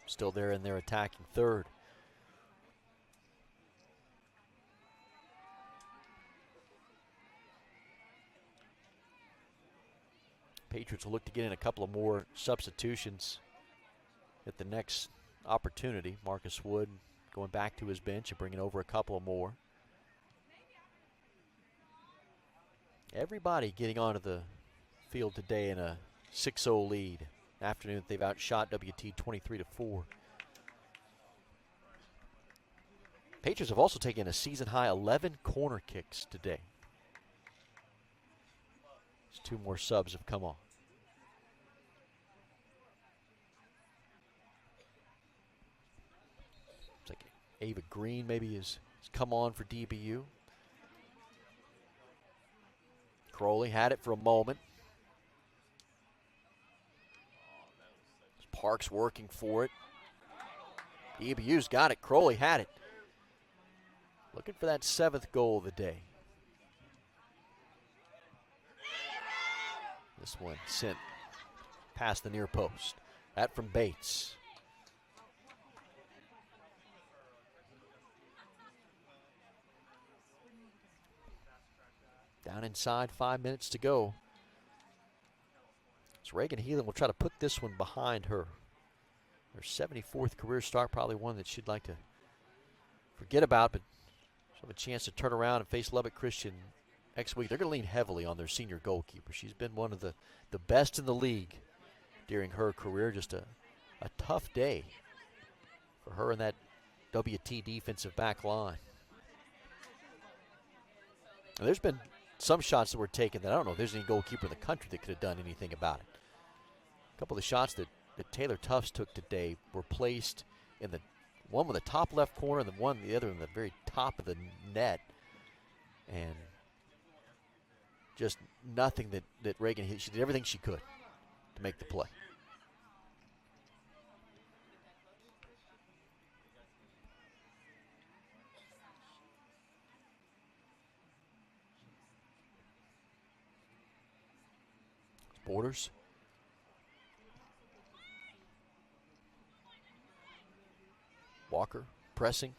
still there in their attacking third. Patriots will look to get in a couple of more substitutions at the next opportunity. Marcus Wood going back to his bench and bringing over a couple of more. Everybody getting onto the field today in a 6-0 lead. Afternoon, they've outshot WT 23-4. Patriots have also taken a season-high 11 corner kicks today. 2 more subs have come on. It's like Ava Green maybe has come on for DBU. Crowley had it for a moment. Parks working for it. DBU's got it. Crowley had it. Looking for that 7th goal of the day. This one sent past the near post. That from Bates. Down inside, 5 minutes to go. So Reagan Heelan will try to put this one behind her. Her 74th career start, probably one that she'd like to forget about, but she'll have a chance to turn around and face Lubbock Christian next week. They're going to lean heavily on their senior goalkeeper. She's been one of the best in the league during her career. Just a tough day for her and that WT defensive back line. And there's been some shots that were taken that I don't know if there's any goalkeeper in the country that could have done anything about it. A couple of the shots that Taylor Tufts took today were placed in the one with the top left corner and the other in the very top of the net. And just nothing that Reagan hit. She did everything she could to make the play. Borders. Walker pressing.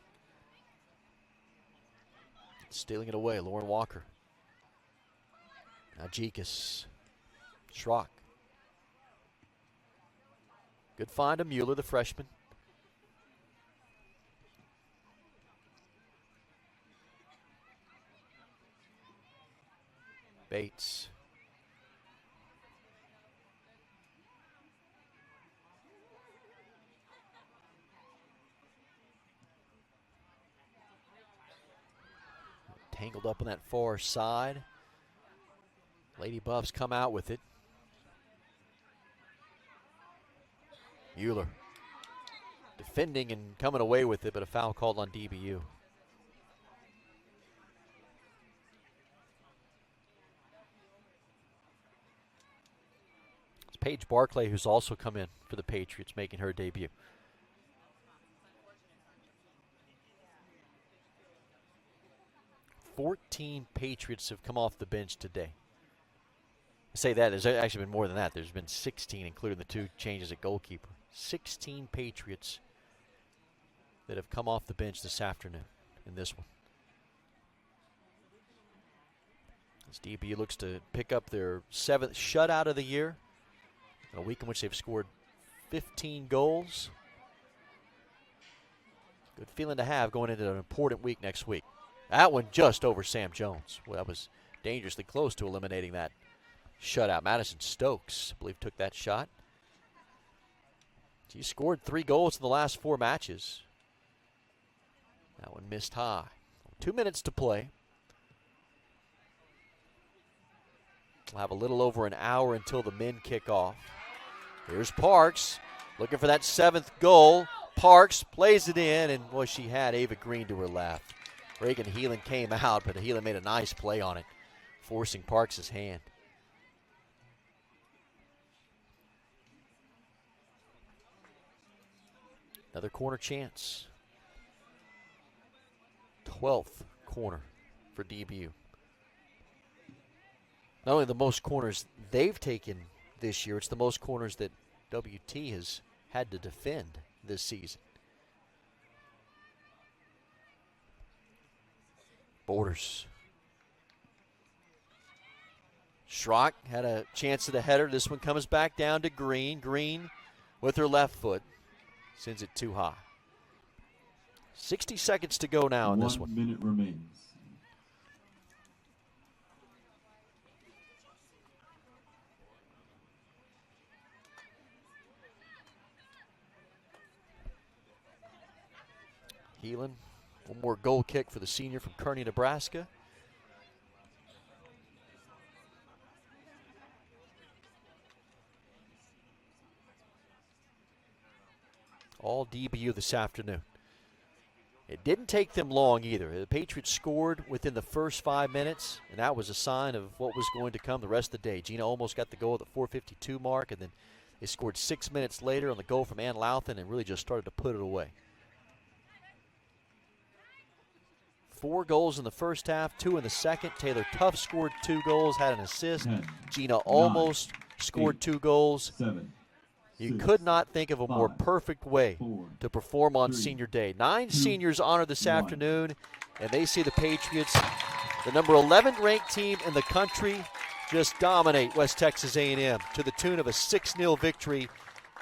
Stealing it away, Lauren Walker. Now Jekus. Schrock. Good find of Mueller, the freshman. Bates. Tangled up on that far side. Lady Buffs come out with it. Mueller defending and coming away with it, but a foul called on DBU. It's Paige Barclay who's also come in for the Patriots, making her debut. "14 Patriots have come off the bench today." I say that, there's actually been more than that. There's been 16, including the 2 changes at goalkeeper. 16 Patriots that have come off the bench this afternoon in this one. As DBU looks to pick up their 7th shutout of the year, in a week in which they've scored 15 goals. Good feeling to have going into an important week next week. That one just over Sam Jones. Well, that was dangerously close to eliminating that shutout. Madison Stokes, I believe, took that shot. She scored 3 goals in the last 4 matches. That one missed high. 2 minutes to play. We'll have a little over an hour until the men kick off. Here's Parks looking for that 7th goal. Parks plays it in, and boy, she had Ava Green to her left. Reagan Heelan came out, but Heelan made a nice play on it, forcing Parks' hand. Another corner chance. 12th corner for DBU. Not only the most corners they've taken this year, it's the most corners that WT has had to defend this season. Borders. Schrock had a chance at a header. This one comes back down to Green. Green with her left foot sends it too high. 60 seconds to go now in this one. 1 minute remains. Heelan, one more goal kick for the senior from Kearney, Nebraska. All DBU this afternoon. It didn't take them long either. The Patriots scored within the first 5 minutes, and that was a sign of what was going to come the rest of the day. Gina almost got the goal at the 4:52 mark, and then they scored 6 minutes later on the goal from Ann Louthan and really just started to put it away. 4 goals in the first half, 2 in the second. Taylor Tuff scored 2 goals, had an assist. 10, Gina almost 9, scored 8, 2 goals. 7. You 6, could not think of a more 5, perfect way 4, to perform on 3, Senior Day. 9 2, seniors honored this 1. afternoon, and they see the Patriots, the number 11 ranked team in the country, just dominate West Texas A&M to the tune of a 6-0 victory.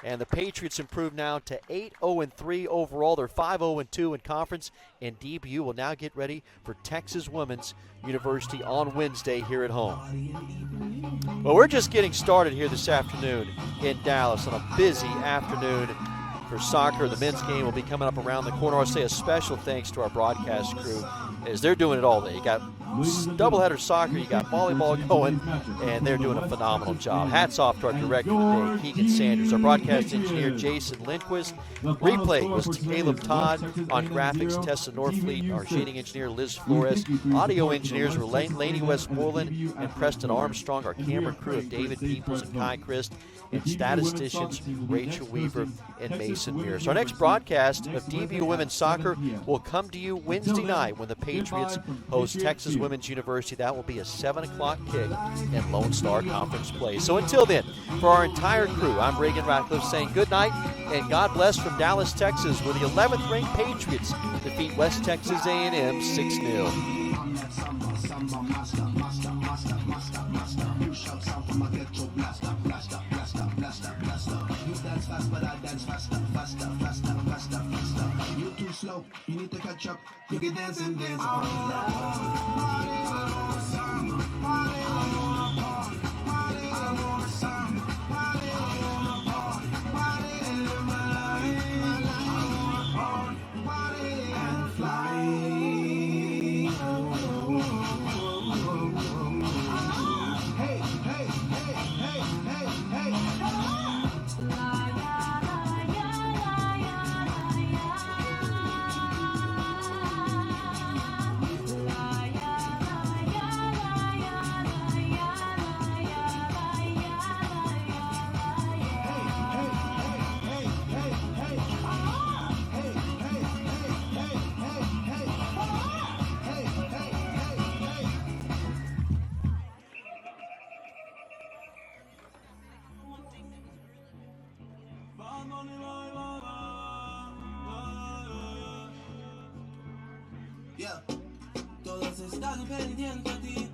And the Patriots improve now to 8-0-3 overall. They're 5-0-2 in conference, and DBU will now get ready for Texas Women's University on Wednesday here at home. Well, we're just getting started here this afternoon in Dallas on a busy afternoon for soccer. The men's game will be coming up around the corner. I'll say a special thanks to our broadcast crew as they're doing it all day. You got doubleheader soccer, you got volleyball going, and they're doing a phenomenal job. Hats off to our director today, Keegan Sanders, our broadcast engineer, Jason Lindquist. Replay was to Caleb Todd. On graphics, Tessa Norfleet. Our shading engineer, Liz Flores. Audio engineers were Laney Westmoreland and Preston Armstrong. Our camera crew of David Peoples and Kai Christ. And statisticians, Rachel Weaver and Mason Mears. Our next broadcast of DBU Women's Soccer will come to you Wednesday night when the Patriots host Texas Women's University. That will be a 7 o'clock kick in Lone Star Conference play. So until then, for our entire crew, I'm Reagan Ratcliffe saying good night and God bless from Dallas, Texas, where the 11th ranked Patriots defeat West Texas A&M 6-0. You too slow, you need to catch up. You can dance and dance. Yeah, todos están pendientes a ti.